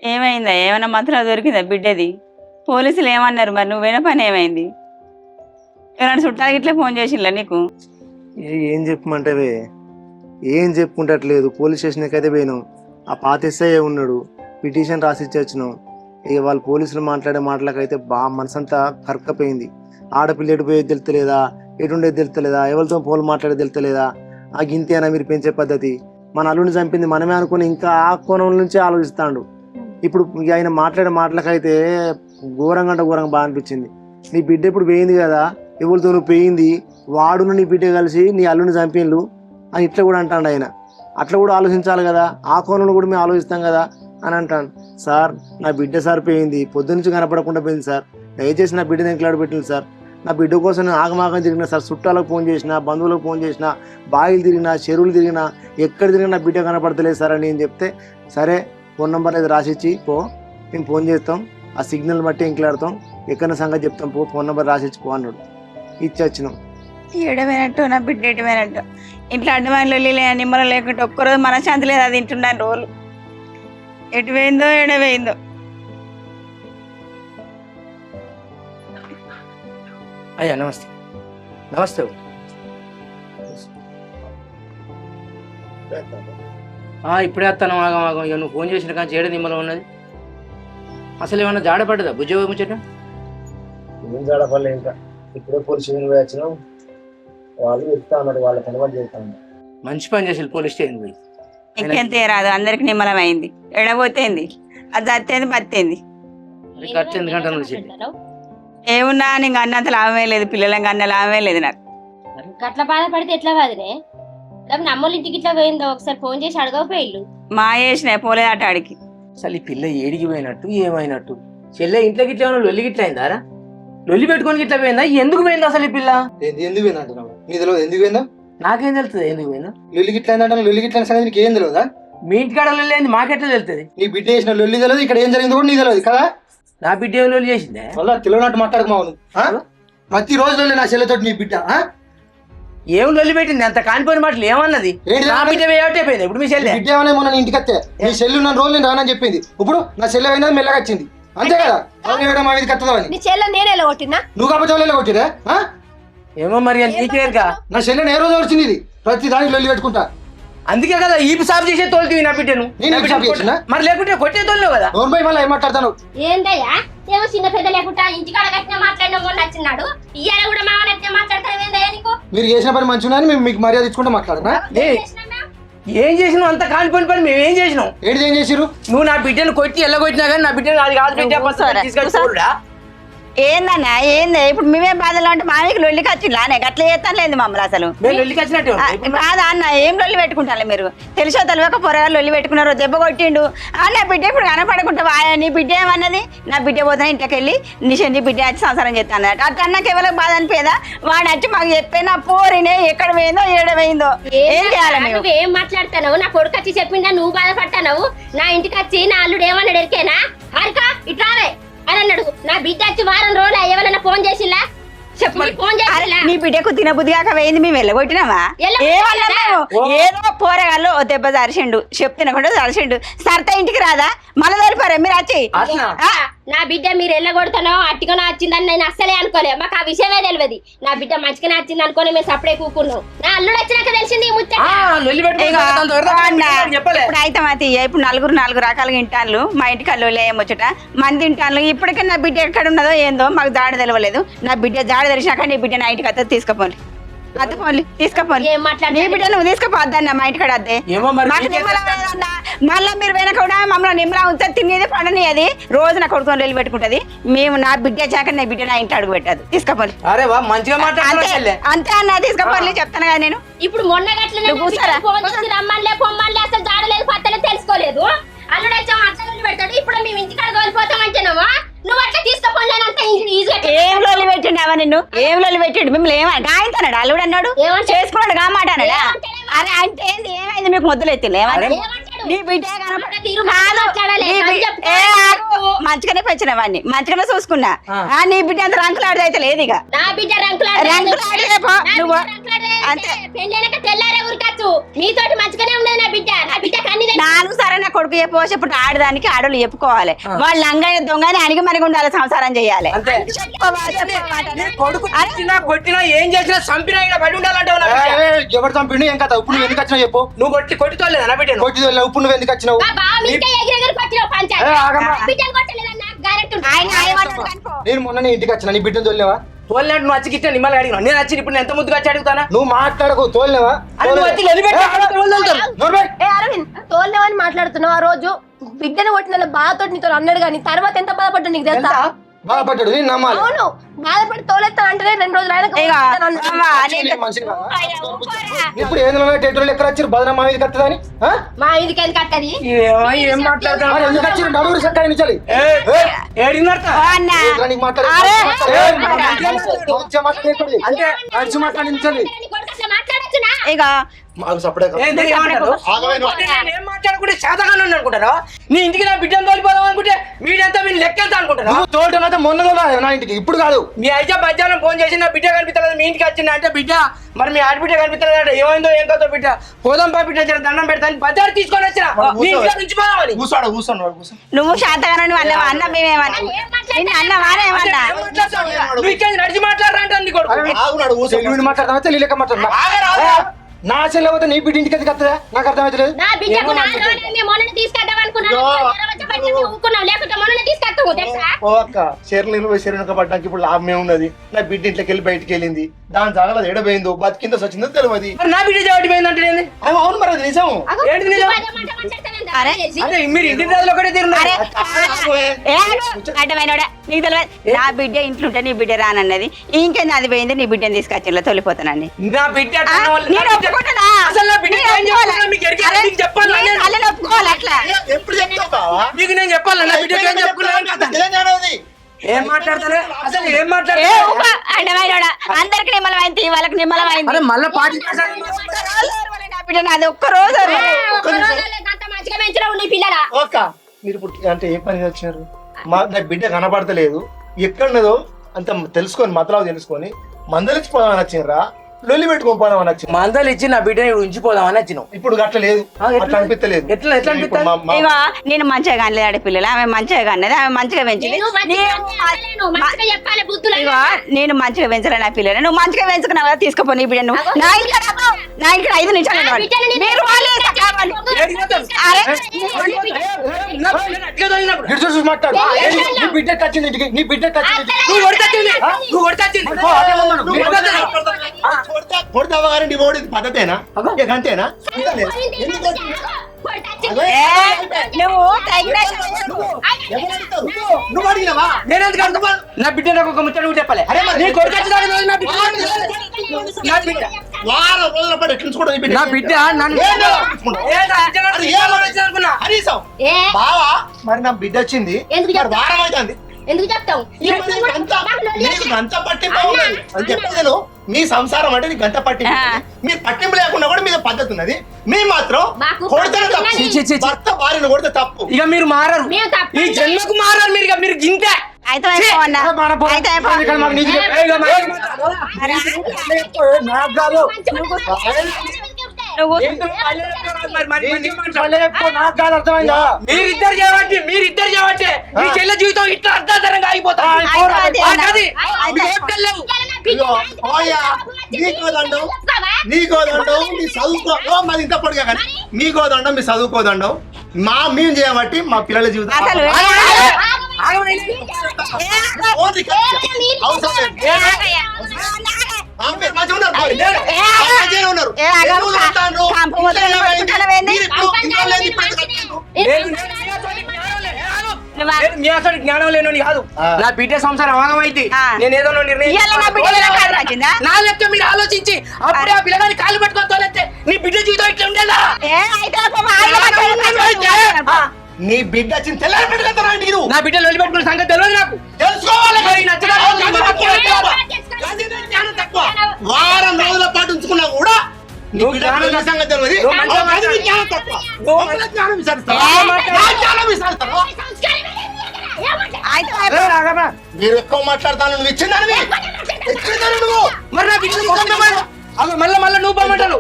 ఏమైందా? ఏమైనా మాత్రం దొరికిందా బిడ్డది? పోలీసులు ఏమన్నారు మరి? నువ్వేనా పని ఏమైంది? ఎవరైనా చుట్టాలకి ఇట్లా ఫోన్ చేసిందా నీకు? ఏం చెప్పమంటావే, ఏం చెప్పుకుంటట్లేదు. పోలీస్ స్టేషన్కి అయితే పోయినాం. ఆ పాత ఎస్ఐ ఉన్నాడు, పిటిషన్ రాసి ఇచ్చేచ్చినాం. ఇక వాళ్ళు పోలీసులు మాట్లాడే మాటలకైతే బాగా మనసంతా కరక్కపోయింది. ఆడపిల్ల ఎడిపోయేది తెలుస్తలేదా, ఎటుండేది తెలుస్తలేదా, ఎవరితో ఫోన్ మాట్లాడేది తెలుస్తలేదా, ఆ గింతేనా మీరు పెంచే పద్ధతి, మన అల్లుని చంపింది మనమే అనుకుని ఇంకా ఆ కోణం నుంచి ఆలోచిస్తాడు. ఇప్పుడు ఆయన మాట్లాడే మాటలకైతే ఘోరంగా అంటే ఘోరంగా బాగా అనిపించింది. నీ బిడ్డ ఇప్పుడు పోయింది కదా, ఎవరితో నువ్వు పోయింది, వాడును నీ బిడ్డ కలిసి నీ అల్లుని చంపిన్లు అని ఇట్లా కూడా అంటాడు ఆయన. అట్లా కూడా ఆలోచించాలి కదా, ఆ కోణంలో కూడా మేము ఆలోచిస్తాం కదా అని అంటాను. సార్ నా బిడ్డ సార్ పోయింది, పొద్దు నుంచి కనపడకుండా పోయింది సార్, దయచేసి నా బిడ్డని ఎంకలాడ పెట్టింది సార్. నా బిడ్డ కోసం నేను ఆగమాగం తిరిగినా సార్, చుట్టాలకు ఫోన్ చేసినా, బంధువులకు ఫోన్ చేసినా, బాయిలు తిరిగినా, చెరువులు తిరిగినా, ఎక్కడ తిరిగినా నా బిడ్డ కనపడతలేదు సార్ అని నేను చెప్తే, సరే ఫోన్ నెంబర్ అయితే రాసిచ్చి పో, మేము ఫోన్ చేస్తాం, ఆ సిగ్నల్ బట్టి ఎంకలాడతాం, ఎక్కడ సంగతి చెప్తాం, పో ఫోన్ నెంబర్ రాసిచ్చి పో అన్నాడు. ఇచ్చి వచ్చినాం. ఎడమైనట్టు నా బిడ్డ ఎడమైనట్టు ఇంట్లో అడ్డమైన నిమ్మలు లేకుంటే ఒక్కరోజు మనశ్శాంతి లేదు. అది తింటున్నాను రోజులు. ఎటు పోయిందో ఎడపోయిందో. అయ్యా నమస్తే. నమస్తే. ఇప్పుడే వస్తాను. ఆగం ఇక నువ్వు ఫోన్ చేసిన కానీ చేయడం నిమ్మలో ఉన్నది. అసలు ఏమన్నా జాడపడ్డదా బుజ్జ ముచ్చట? ఏం జాడపడలే, ఇంకా ఇప్పుడే పోలీస్ స్టేషన్ పోయి వచ్చినాం. వాళ్ళు చెప్తా అన్నాడు, వాళ్ళ పని వాళ్ళు చెప్తా ఉన్నారు. మంచి పని చేసి పోలీస్ స్టేషన్ పోయి. ఇంకెంతే రాదు, అందరికి నిమ్మలం అయింది. ఎడబోతేంది, అది అత్తేంది బత్తేంది. ఖర్చు ఎందుకంటే నువ్వు ఏమున్నా నీకు అన్నంత లాభమే లేదు, పిల్లలకి అన్న లాభమే లేదు. నాకు అట్లా బాధపడితే ఎట్లా బాధనే? అమ్మోళ్ళ ఇంటికి ఇట్లా పోయిందో ఒకసారి ఫోన్ చేసి అడగపోయిల్లు. మా వేసిన పోలేదు అట ఆడికి. అసలు ఈ పిల్ల ఏడికి పోయినట్టు ఏమైనట్టు? చెల్లె ఇంట్లోకి ఇట్లా ఏమైనా లొల్లి గిట్ల అయిందారా? లొల్లి పెట్టుకొని ఇట్లా పోయిందా? ఎందుకు పోయింది అసలు ఈ పిల్ల? ఎందుకు పోయింది అంటున్నావు? నీ తెలియదు ఎందుకు పోయిందా? నాకేం తెలుస్తుంది ఎందుకు పోయిందా? లొల్లి గిట్ల అయిందంటే లొల్లి గిట్ల సంగతి నీకు ఏం తెలియదా? మీ ఇంటికాడ లొల్లి అయింది మాకెట్లా తెలుస్తుంది? నీ బిడ్డ చేసిన లొల్లి తెలియదు, ఇక్కడ ఏం జరిగిందో కూడా నీ తెలియదు కదా. నా బిడ్డ ఏం లొల్లి చేసిందే? వల్ల తెలియనట్టు మాట్లాడకమావు. ప్రతి రోజు లొల్లి నా చెల్లెతో నీ బిడ్డ. ఏం లొల్లి పెట్టింది? అంత కానిపోయిన మాటలు ఏమన్నది? నా బిడ్డ ఏమిటైపోయింది ఇప్పుడు మీ చెల్లె? బిడ్డ ఏమన్నా మొన్న ఇంటికి వస్తే నీ చెల్లి ఉన్న రోజు నేను రానని చెప్పింది. ఇప్పుడు నా చెల్లె అయినా మెల్లగా వచ్చింది, అంతే కదా. మా మీద కత్తదాని నీ చెల్లె నేనే ఎలా కొట్టినా? నువ్వు కాబట్టి వాళ్ళు కొట్టిరా? ఏమో మరి నీకేరుగా. నా చెల్లెని ఏ రోజు వచ్చింది ఇది? ప్రతి దానికి లొల్లి పెట్టుకుంటా. అందుకే కదా ఈ సాఫ్ చేసే తోలుతీవి నా బిడ్డను. నేను నా ఈపు బిడ్డను సాఫ్ చేసినా? మరి లేకుంటే కొట్టే తోలేవు కదా. నోరు పోయి మళ్ళీ ఏం మాట్లాడతాను? ఏందయ్యా ఏమో చిన్న పెద్ద లేకుండా ఇంటికాడ కట్టిన మాట్లాడిన మొన్న వచ్చినాడు ఇయ్యాల కూడా మా నచ్చిన మాట్లాడతారు ఏందయ్యా నీకు? మీరు చేసిన పని మంచిగా మేము మీకు మర్యాద ఇచ్చుకుంటే మాట్లాడనా? ఏం చేసినావు అంత కాలిపోయిన పని మేము ఏం చేసినావు? ఏంటి ఏం చేసిరు? నువ్వు నా బిడ్డను కొట్టి ఎల్లగొట్టినా కానీ నా బిడ్డను అది కాదు బిడ్డ తీసుకొచ్చి ఏందన్నా ఏంది ఇప్పుడు మేమే బాధలు అంటే మామయ్యకి లొల్లికి వచ్చిండ్లానే గట్ల చేస్తాను లేదు మమ్మల్ని అసలు మేము వెళ్ళి వచ్చినట్టు కాదా అన్న ఏం లొల్లి పెట్టుకుంటారు మీరు తెలిసో తెలియక పొరగా లొల్లి పెట్టుకున్నారు దెబ్బ కొట్టిండు నా బిడ్డ ఇప్పుడు కనపడకుంటా నీ బిడ్డ ఏమన్నది నా బిడ్డ పోతాను ఇంటికి వెళ్ళి నీ బిడ్డ వచ్చి సంసారం చేస్తాను అట్లా అన్నకి ఎవరికి బాధ అనిపోయేదా వాడు వచ్చి మాకు చెప్పే నా పోరినే ఎక్కడ పోయిందో ఏడ పోయిందో ఏం చేయాలి మేము? నువ్వు ఏం మాట్లాడతావు? నా కొడుకు వచ్చి చెప్పిండా నువ్వు బాధపడతావు? నా ఇంటికి వచ్చి నా అల్లుడు ఏమన్నాడు ఎరికేనా? హారిక ఇట్లావే అని అన్నాడు. నా బిడ్డ వచ్చి వారం రోజులు ఎవరైనా ఫోన్ చేసిలా చెప్పు? ఫోన్ చేసిలా? నీ బిడ్డకు తినబుద్ధి కాక వేయింది మేము వెళ్ళగొట్టినామా? ఏమన్నా మేము ఏదో పోరగాళ్ళు ఓ దెబ్బ జరిసిండు చెప్తున్నా జరిసిండు సర్త ఇంటికి రాదా మళ్ళీ దొరిపారా మీరు వచ్చి? నా బిడ్డ మీరు ఎల్లగొడతానో అట్టిగానో వచ్చిందని నేను అస్సలే అనుకోలే. మాకు ఆ విషయమే తెలియదు. నా బిడ్డ మంచిగానే వచ్చింది అనుకోని మేము సపడే కూకున్నాం. నా అల్లుడు వచ్చినాక తెలిసింది ఇప్పుడు అయితే మాతి ఇప్పుడు నాలుగు రకాలుగా ఇంటాన్లు మా ఇంటికి అల్లు ఏమొచ్చట మంది ఇంటాన్లు ఇప్పటికే నా బిడ్డ ఎక్కడ ఉన్నదో ఏందో మాకు జాడ తెలియలేదు. నా బిడ్డ జాడ తెలిసినాక నీ బిడ్డ నా ఇంటికి అత్త తీసుకుపోండి అద్దె పోన్లి తీసుకుపోండి. నీ బిడ్డ నువ్వు తీసుకుపోద్దన్న మా ఇంటికాడ అద్దే మళ్ళీ మీరు పోయినా కూడా మమ్మల్ని నిమ్మలా ఉంచా తినేది పండని అది రోజు నా కొడుకుని వెళ్ళి పెట్టుకుంటది. మేము నా బిడ్డ చాక నా బిడ్డ నా ఇంటి అడుగు పెట్టదు తీసుకుపోండి. అంతే అన్న తీసుకుపోండి చెప్తాను కదా నేను. ఇప్పుడు మొన్న రమ్మనిలే పొమ్మనిలే అసలు జాడలేదు పత్తలేదు తెలుసుకోలేదు. అల్లుడు వచ్చాము అసలు పెడతాడు. ఇప్పుడు మేము ఇంటికాడ కోల్పోతాం అంటేనావా? నువ్వు అట్లా తీసుకుపోలేనంత ఏం లోలి పెట్టిండు నిన్ను ఏం లోలి పెట్టిండు మిమ్మల్ని ఏమన్నా గాయంతన్నాడు అల్లుడు అన్నాడు చేసుకున్నాడు గా మాట అన్నాడా? అరే అంటే ఏంది ఏమైంది మీకు మొద్దులు ఎత్తింది నీ బిడ్డ మంచిగానే పెంచిన వాడిని మంచిగానే చూసుకున్నా. నీ బిడ్డ అంత రంకులు ఆడదైతే లేదు ఇక నా బిడ్డ నువ్వు తెల్లారే ఊరికచ్చు మీతోటి మంచిగానే ఉండదు. నా బిడ్డ నా బిడ్డ కన్నీ నాలుగు సార్లు నా కొడుకు చెప్పవచ్చు. ఇప్పుడు ఆడదానికి ఆడోళ్ళు చెప్పుకోవాలి. వాళ్ళు లంగని దొంగని అణిగి మనకి ఉండాలి సంసారం చేయాలి. కొట్టినా ఏం చేసినా చంపినా బయట ఉండాలంటావు. ఎవరు చంపిండు ఏం కదా? ఇప్పుడు ఎందుకు వచ్చినావు చెప్పు? నువ్వు కొట్టితోలేదు నా బిడ్డ కొట్టి ఇప్పుడు నువ్వు ఎందుకు వచ్చినావు? నేను మొన్న ఇంటికి వచ్చిన నీ బిడ్డను తోలినావా? తోలినట్టు నువ్వు వచ్చి గిట్ట నిమ్మలు అడిగినా నేను వచ్చి ఇప్పుడు ఎంత ముద్దుగా వచ్చి అడుగుతానా? నువ్వు మాట్లాడకు తోలినావా? తోలినవని మాట్లాడుతున్నావు. ఆ రోజు బిడ్డను కొట్టిన బాధతో నీతో అన్నాడు కానీ తర్వాత ఎంత బాధపడ్డా నీకు తెలుసా? బాధపడ్డాడు నేను నమ్మాలి. అవును బాధపడి తోలేస్తాను అంటేనే 2 రోజులు ఇప్పుడు ఏందో ఎక్కడ వచ్చారు బదనా మా మీదకి వస్తుందని మా ఇంటికి ఎందుకు కట్టది? ఏం మాట్లాడతాను ఎందుకు వచ్చారు నలుగురు సక్కని నుంచి మాట్లాడించాలి. ఇక మాట్లాడుకుంటే శాతగానే అనుకుంటాను. నీ ఇంటికి నా బిడ్డను తోలిపోదాం అనుకుంటే వీడంతా వీళ్ళు లెక్కెళ్తా అనుకుంటాను. తోటనైతే మొన్న నా ఇంటికి ఇప్పుడు కాదు. మీ అయితే మధ్యాహ్నం ఫోన్ చేసి నా బిడ్డ కనిపిస్తలేదు మీ ఇంటికి వచ్చింది అంటే బిడ్డ మరి మీ ఆడబిడ్డ కనిపిస్తలేదు ఏమైందో ఏం కదో బిడ్డ పోదాం పా బిడ్డ దండం పెడతాను బజార్ తీసుకొని వచ్చిన నుంచి పోదామని నువ్వు శాతగానే అన్నావా? అన్న మేమేమన్నా నువ్వు ఇక్కడ నడిచి మాట్లాడరా అంటే మాట్లాడతా నా చెల్లె పోతే నీ బిడ్డ ఇంటికి ఎందుకు వస్తుందా? నాకు అర్థమవుతలేదు. పడ్డానికి ఇప్పుడు లాభం ఏమున్నది? నా బిడ్డ ఇంట్లోకి వెళ్ళి బయటికి వెళ్ళింది దాని జాగ్రత్త ఎడబోయిందో బతికిందో సచ్చిందో తెలియదు. నా బిడ్డ జాబిపోయిందంటే అవును మరి అది నిజం. మీరు ఇంటి రోజులు ఒకటే తిరున్నారు. నీకు తెలియదు నా బిడ్డ ఇంట్లో ఉంటే నీ బిడ్డ రానన్నది ఇంకేంది అది పోయింది నీ బిడ్డని తీసుకొచ్చి తోలిపోతానండి. నా బిడ్డ ఒప్పుకోవాలి అట్లా మీకు నేను చెప్పాలి నా బిడ్డ ఏం మాట్లాడతారు అసలు ఏం మాట్లాడతారు? అందరికి నిమ్మలమైంది వాళ్ళకి నిమ్మలమైంది మళ్ళీ పాటి అది ఒక్క రోజు మీరు అంటే ఏ పని వచ్చినారు? నా బిడ్డ కనపడతలేదు ఎక్కడున్నదో అంత తెలుసుకొని మతలావు తెలుసుకొని మందలిచ్చిపోదామని వచ్చినరా లొల్లి పెట్టుకోపోదామని వచ్చి మందలు ఇచ్చి నా బిడ్డని ఉంచిపోదామని వచ్చినావు. ఇప్పుడు అట్లా లేదు అట్లా అనిపించలేదు. ఎట్లా నేను మంచిగా కానలేదు ఆడపిల్లలు ఆమె మంచిగా కానలేదు ఆమె మంచిగా పెంచింది. నేను మంచిగా పెంచలే నా పిల్లలు నువ్వు మంచిగా పెంచుకున్నావు కదా తీసుకుపో నీ బిడ్డ నువ్వు నా ఇక్కడ 5 నిమిషాలు నిలబడి. మీరు వాళ్ళు కావాలి. అరే ఇటు చూసి మాట్లాడు. నీ బిడ్డ వచ్చింది ఇంటికి, నీ బిడ్డ వచ్చింది ఇంటికి. కొడతావా గారు నీ ఓడి పద్ధతేనా ఇక అంతేనా నువ్వు తగిన నువ్వు అడిగినవా నా బిడ్డ నాకు ఒక ముచ్చట కూడా చెప్పలే. నీ కొడుకు వచ్చిన రోజు నా బిడ్డ వారం రోజుల పాటు ఎట్లుంచుకోవడం ఈ బిడ్డ? నా బిడ్డ నన్ను హరీసం బావా మరి నా బిడ్డ వచ్చింది ఎందుకు మరి వారం అవుతుంది ఎందుకు చెప్తావు నీకు గంట పట్టింపు ఉన్నది అని చెప్పేది. మీ సంసారం అంటే నీకు గంట పట్టింపు ఉన్నది. మీరు పట్టింపు లేకుండా కూడా మీద పద్ధతి ఉన్నది. మీ మాత్రం కొడితే తప్పు, భర్త భార్యను కొడితే తప్పు. ఇక మీరు మారరు, ఈ జన్మకు మారరు మీరు. ఇక మీరు గింతే అయితే అయిపోవన్నా. అయితే అయిపో. మాకు నీకు నాకు కాదు, నువ్వు నాకు కాదు, అర్థమైందా? మీరిద్దరు చేయబట్టి మీ చెల్లె జీవితం ఇట్లా అర్ధాంతరంగా అయిపోతా. నీకోదండం మీ చదువుకో మాది ఇంత పొడిగా కానీ మీకోదండం మీ చదువుకోదండం మేము చేయబట్టి మా పిల్లల జీవితం అసలు జ్ఞానం లేని కాదు. నా బిడ్డ సంసారం ఆగమైంది. నేను ఏదో నిర్ణయం నా లెక్క మీరు ఆలోచించి అప్పుడే ఆ పిల్లగాని కాళ్ళు పట్టుకొని తోలెత్తే నీ బిడ్డ జీవితం ఇట్లా ఉండేదా? నీ బిడ్డ వచ్చింది తెల్లారి పెట్టుకుంటారా మీరు? నా బిడ్డ లొల్లి పెట్టుకున్న సంగతి తెలియదు నాకు. తెలుసుకోవాలి. వారం రోజుల పాటు ఉంచుకున్నా కూడా నీ బిడ్డ పెళ్లి సంగతి తెలియదు. జ్ఞానం విసారిస్తావా? మీరు ఎక్కువ మాట్లాడతాను. నువ్వు ఇచ్చిందని నువ్వు మరి నా బిడ్డ మళ్ళీ నువ్వు పోమంటాను.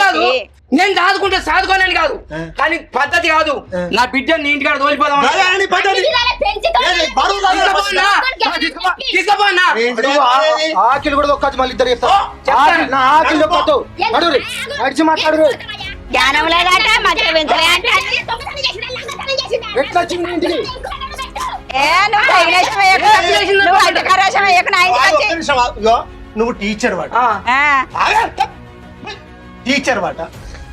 కాదు నేను దాదుకుంటే సాదుకోనని కాదు, కానీ పద్ధతి కాదు. నా బిడ్డ నీ ఇంటికాడ తోలిపోదాం. తీసుకుపోనా ఆకిలు కూడా ఒక్కటి మళ్ళీ ఇద్దరు చెప్తా. నా ఆకిలు ఒక్కతో నడిచి మాట్లాడు. జ్ఞానం లేదంట మధ్య పెంచలే అంటే ఎట్లా వచ్చింది ఇంటికి? నువ్వు టీచర్ వాట టీచర్ వాట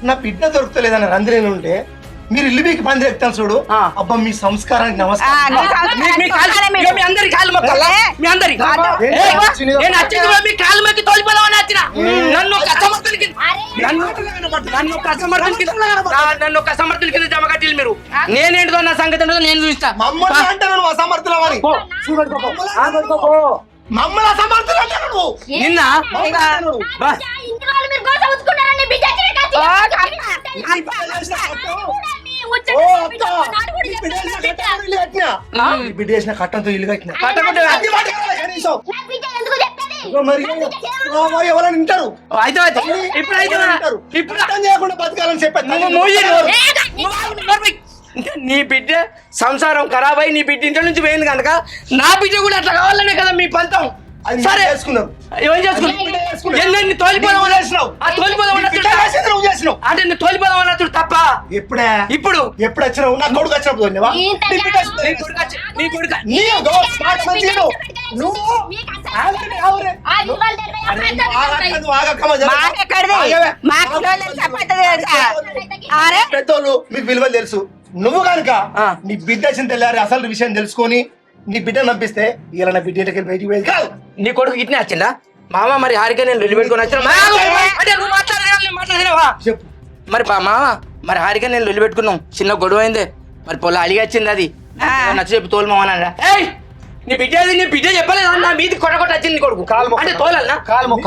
నా బిడ్డ దొరుకుతలేదని రంధ్రేని ఉంటే మీరు ఇల్లు మీకు పంది ఎత్తాను చూడు. అబ్బా మీ సంస్కారానికి నమస్కారం. మీ అందరి కాలు మొక్కలా? మీ అందరి నేను వచ్చేది మీ కాలు మొక్కి తోలిపోదామని వచ్చిన. నన్ను కసమర్థుల కింద జమ కట్టిల్లు మీరు. నేనేంటిదో నా సంగతి నేను చూస్తా. మమ్మల్ని అంటాను నువ్వు అసమర్థులమని. మమ్మల్ని అసమర్థులు అంటాను నువ్వు. నిన్న బిడ్డ చేసిన కట్టంతో ఇల్లు కట్టిన ఎవరైనా వింటారు. ఇప్పుడు చేయకుండా బతకాలని చెప్పారు. నీ బిడ్డ సంసారం ఖరాబ్ అయి నీ బిడ్డ ఇంట్లో నుంచి పోయింది కనుక నా బిడ్డ కూడా అట్లా కావాలనే కదా మీ పంతం. సరే చేసుకున్నారు. ఏం చేసుకున్నావు? అంటే నేను తోలిపోదాం అన్నట్టు తప్ప. ఎప్పుడే ఇప్పుడు ఎప్పుడు వచ్చినావు? నా కొడుకు వచ్చినప్పుడు పెద్దోళ్ళు మీకు విలువలు తెలుసు. నువ్వు కనుక నీ బిడ్డ వచ్చిన తెల్లారి అసలు విషయం తెలుసుకొని నీ బిడ్డను పంపిస్తే ఇలా నా బిడ్డ ఇంటికి బయటికి పోయేది కాదు. నీ కొడుకు ఇట్నే వచ్చిందా? మామ మరి హారిక నేను వెళ్ళి పెట్టుకుని వచ్చినా చెప్పు మరి మామ మరి హారిక నేను వెళ్ళి పెట్టుకున్నాం. చిన్న గొడవ అయిందే మరి పొల అలిగి వచ్చింది. అది నచ్చ చెప్పి తోలు మామన్నా. నీ బిడ్డ నీ బిడ్డ చెప్పలేదు నా మీది కొడగొట్ట వచ్చింది నీ కొడుకు. అంటే తోలన్నా కాలు మొక్క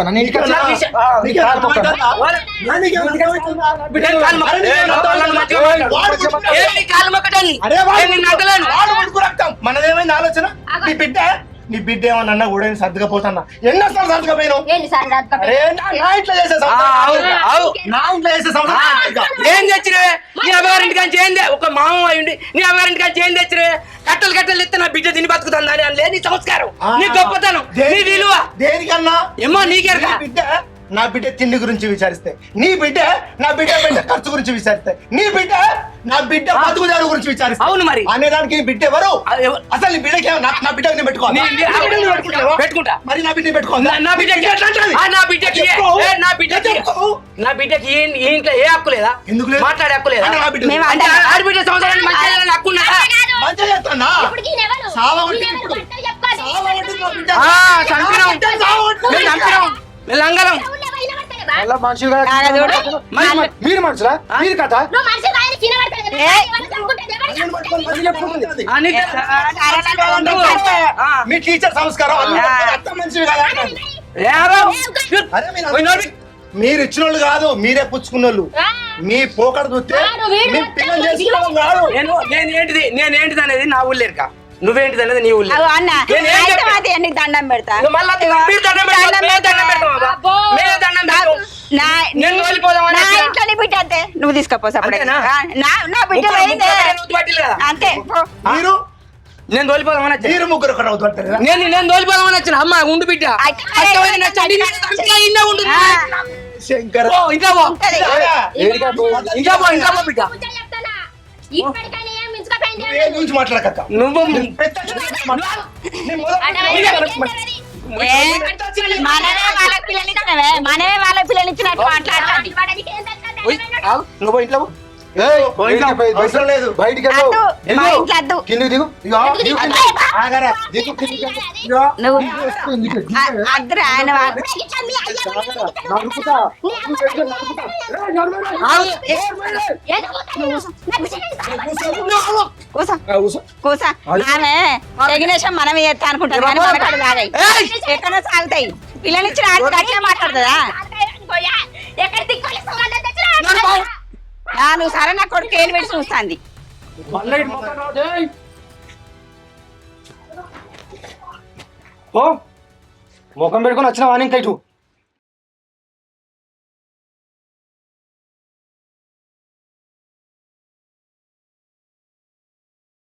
మనదేమైంది ఆలోచన? నీ బిడ్డ నీ బిడ్డ ఏమన్నా అన్నా కూడా నేను సర్దుకపోతున్నా ఎన్నోసార్లు సర్దుకపోయినావు ఏంటి సార్ అరే నా ఇంట్లో చేసే నా ఇంట్లో చేసే ఏం తెచ్చినవే నీ అమ్మగారింటి కానీ చేయండి ఒక మామ అయ్యండి నీ అమ్మగారింటి కానీ చేయండి తెచ్చినవే కట్టలు ఎత్తే నా బిడ్డ తిని బతుకుతుందా అని లేదు నీ సంస్కారం నీ గొప్పతనం నీ విలువ దేనికన్నా ఏమో నీకెరగా బిడ్డ నా బిడ్డ తిండి గురించి విచారిస్తే నీ బిడ్డ నా బిడ్డ ఖర్చు గురించి విచారిస్తే నీ బిడ్డ నా బిడ్డ బతుకుదారు గురించి విచారిస్తే అవును మరి అనేదానికి నీ బిడ్డ ఎవరు అసలు నీ బిడ్డకి నా బిడ్డ పెట్టుకోవాలి పెట్టుకుంటా మరి నా బిడ్డ పెట్టుకోవాలి నా బిడ్డకి ఈ ఇంట్లో ఏ హక్కు లేదా ఎందుకు లేదు? మాట్లాడే హక్కు లేదా అంటే నా బిడ్డ మేము అంటే ఆడబిడ్డ సంవత్సరానికి మంచి చేయాలని హక్కు ఉన్నదా? మంచిగా చేస్తానా చంపినాం మేము చంపినాం మేము లంగలం మళ్ళా మనుషులు మీరు మనుషులా మీరు కదా మీ టీచర్ సంస్కారం మంచివి కదా మీరు ఇచ్చిన వాళ్ళు కాదు మీరే పుచ్చుకున్నోళ్ళు మీ పోకడ చూస్తే పిల్లలు చేసుకోవడం కాదు నేనేంటిది అనేది నా ఊళ్ళేరుక నువ్వేంటిది అనేది నీ ఊళ్ళో అన్న నీకు దండం పెడతా నా ఇంట్లో బిడ్డ అంతే నువ్వు తీసుకపో నా బిడ్డ పోయిందే అంతే మీరు నేను తోలిపోదామని వచ్చాను మీరు ముగ్గురు ఒకటి అవుతుంటారు నేను తోలిపోదామని వచ్చిన అమ్మ ఉండు బిడ్డ శంకర్ ఇంకా పో బిడ్డ గురించి మాట్లాడక నువ్వు మనమే వాళ్ళ పిల్లలు ఇచ్చినట్టు మాట్లాడాలి నువ్వు ఇంట్లో అవసరం లేదు బయటికి మా ఇంట్లో అద్దు కిందికి దిగు ఆగరా నువ్వు అద్దరు ఆయన కూసా ఆమె ఎగ్నేషన్ మనమే చేస్తా అనుకుంటారు కానీ మన కాడ సాగాయి ఎక్కడో సాగుతాయి పిల్లలు ఇచ్చిన అట్లా మాట్లాడుతుందా నువ్వు సరే నా కొడుకు ఏళ్ళు పెట్టి చూస్తాంది ముఖం పెట్టుకుని వచ్చిన వాణి ఇంకా ఇటు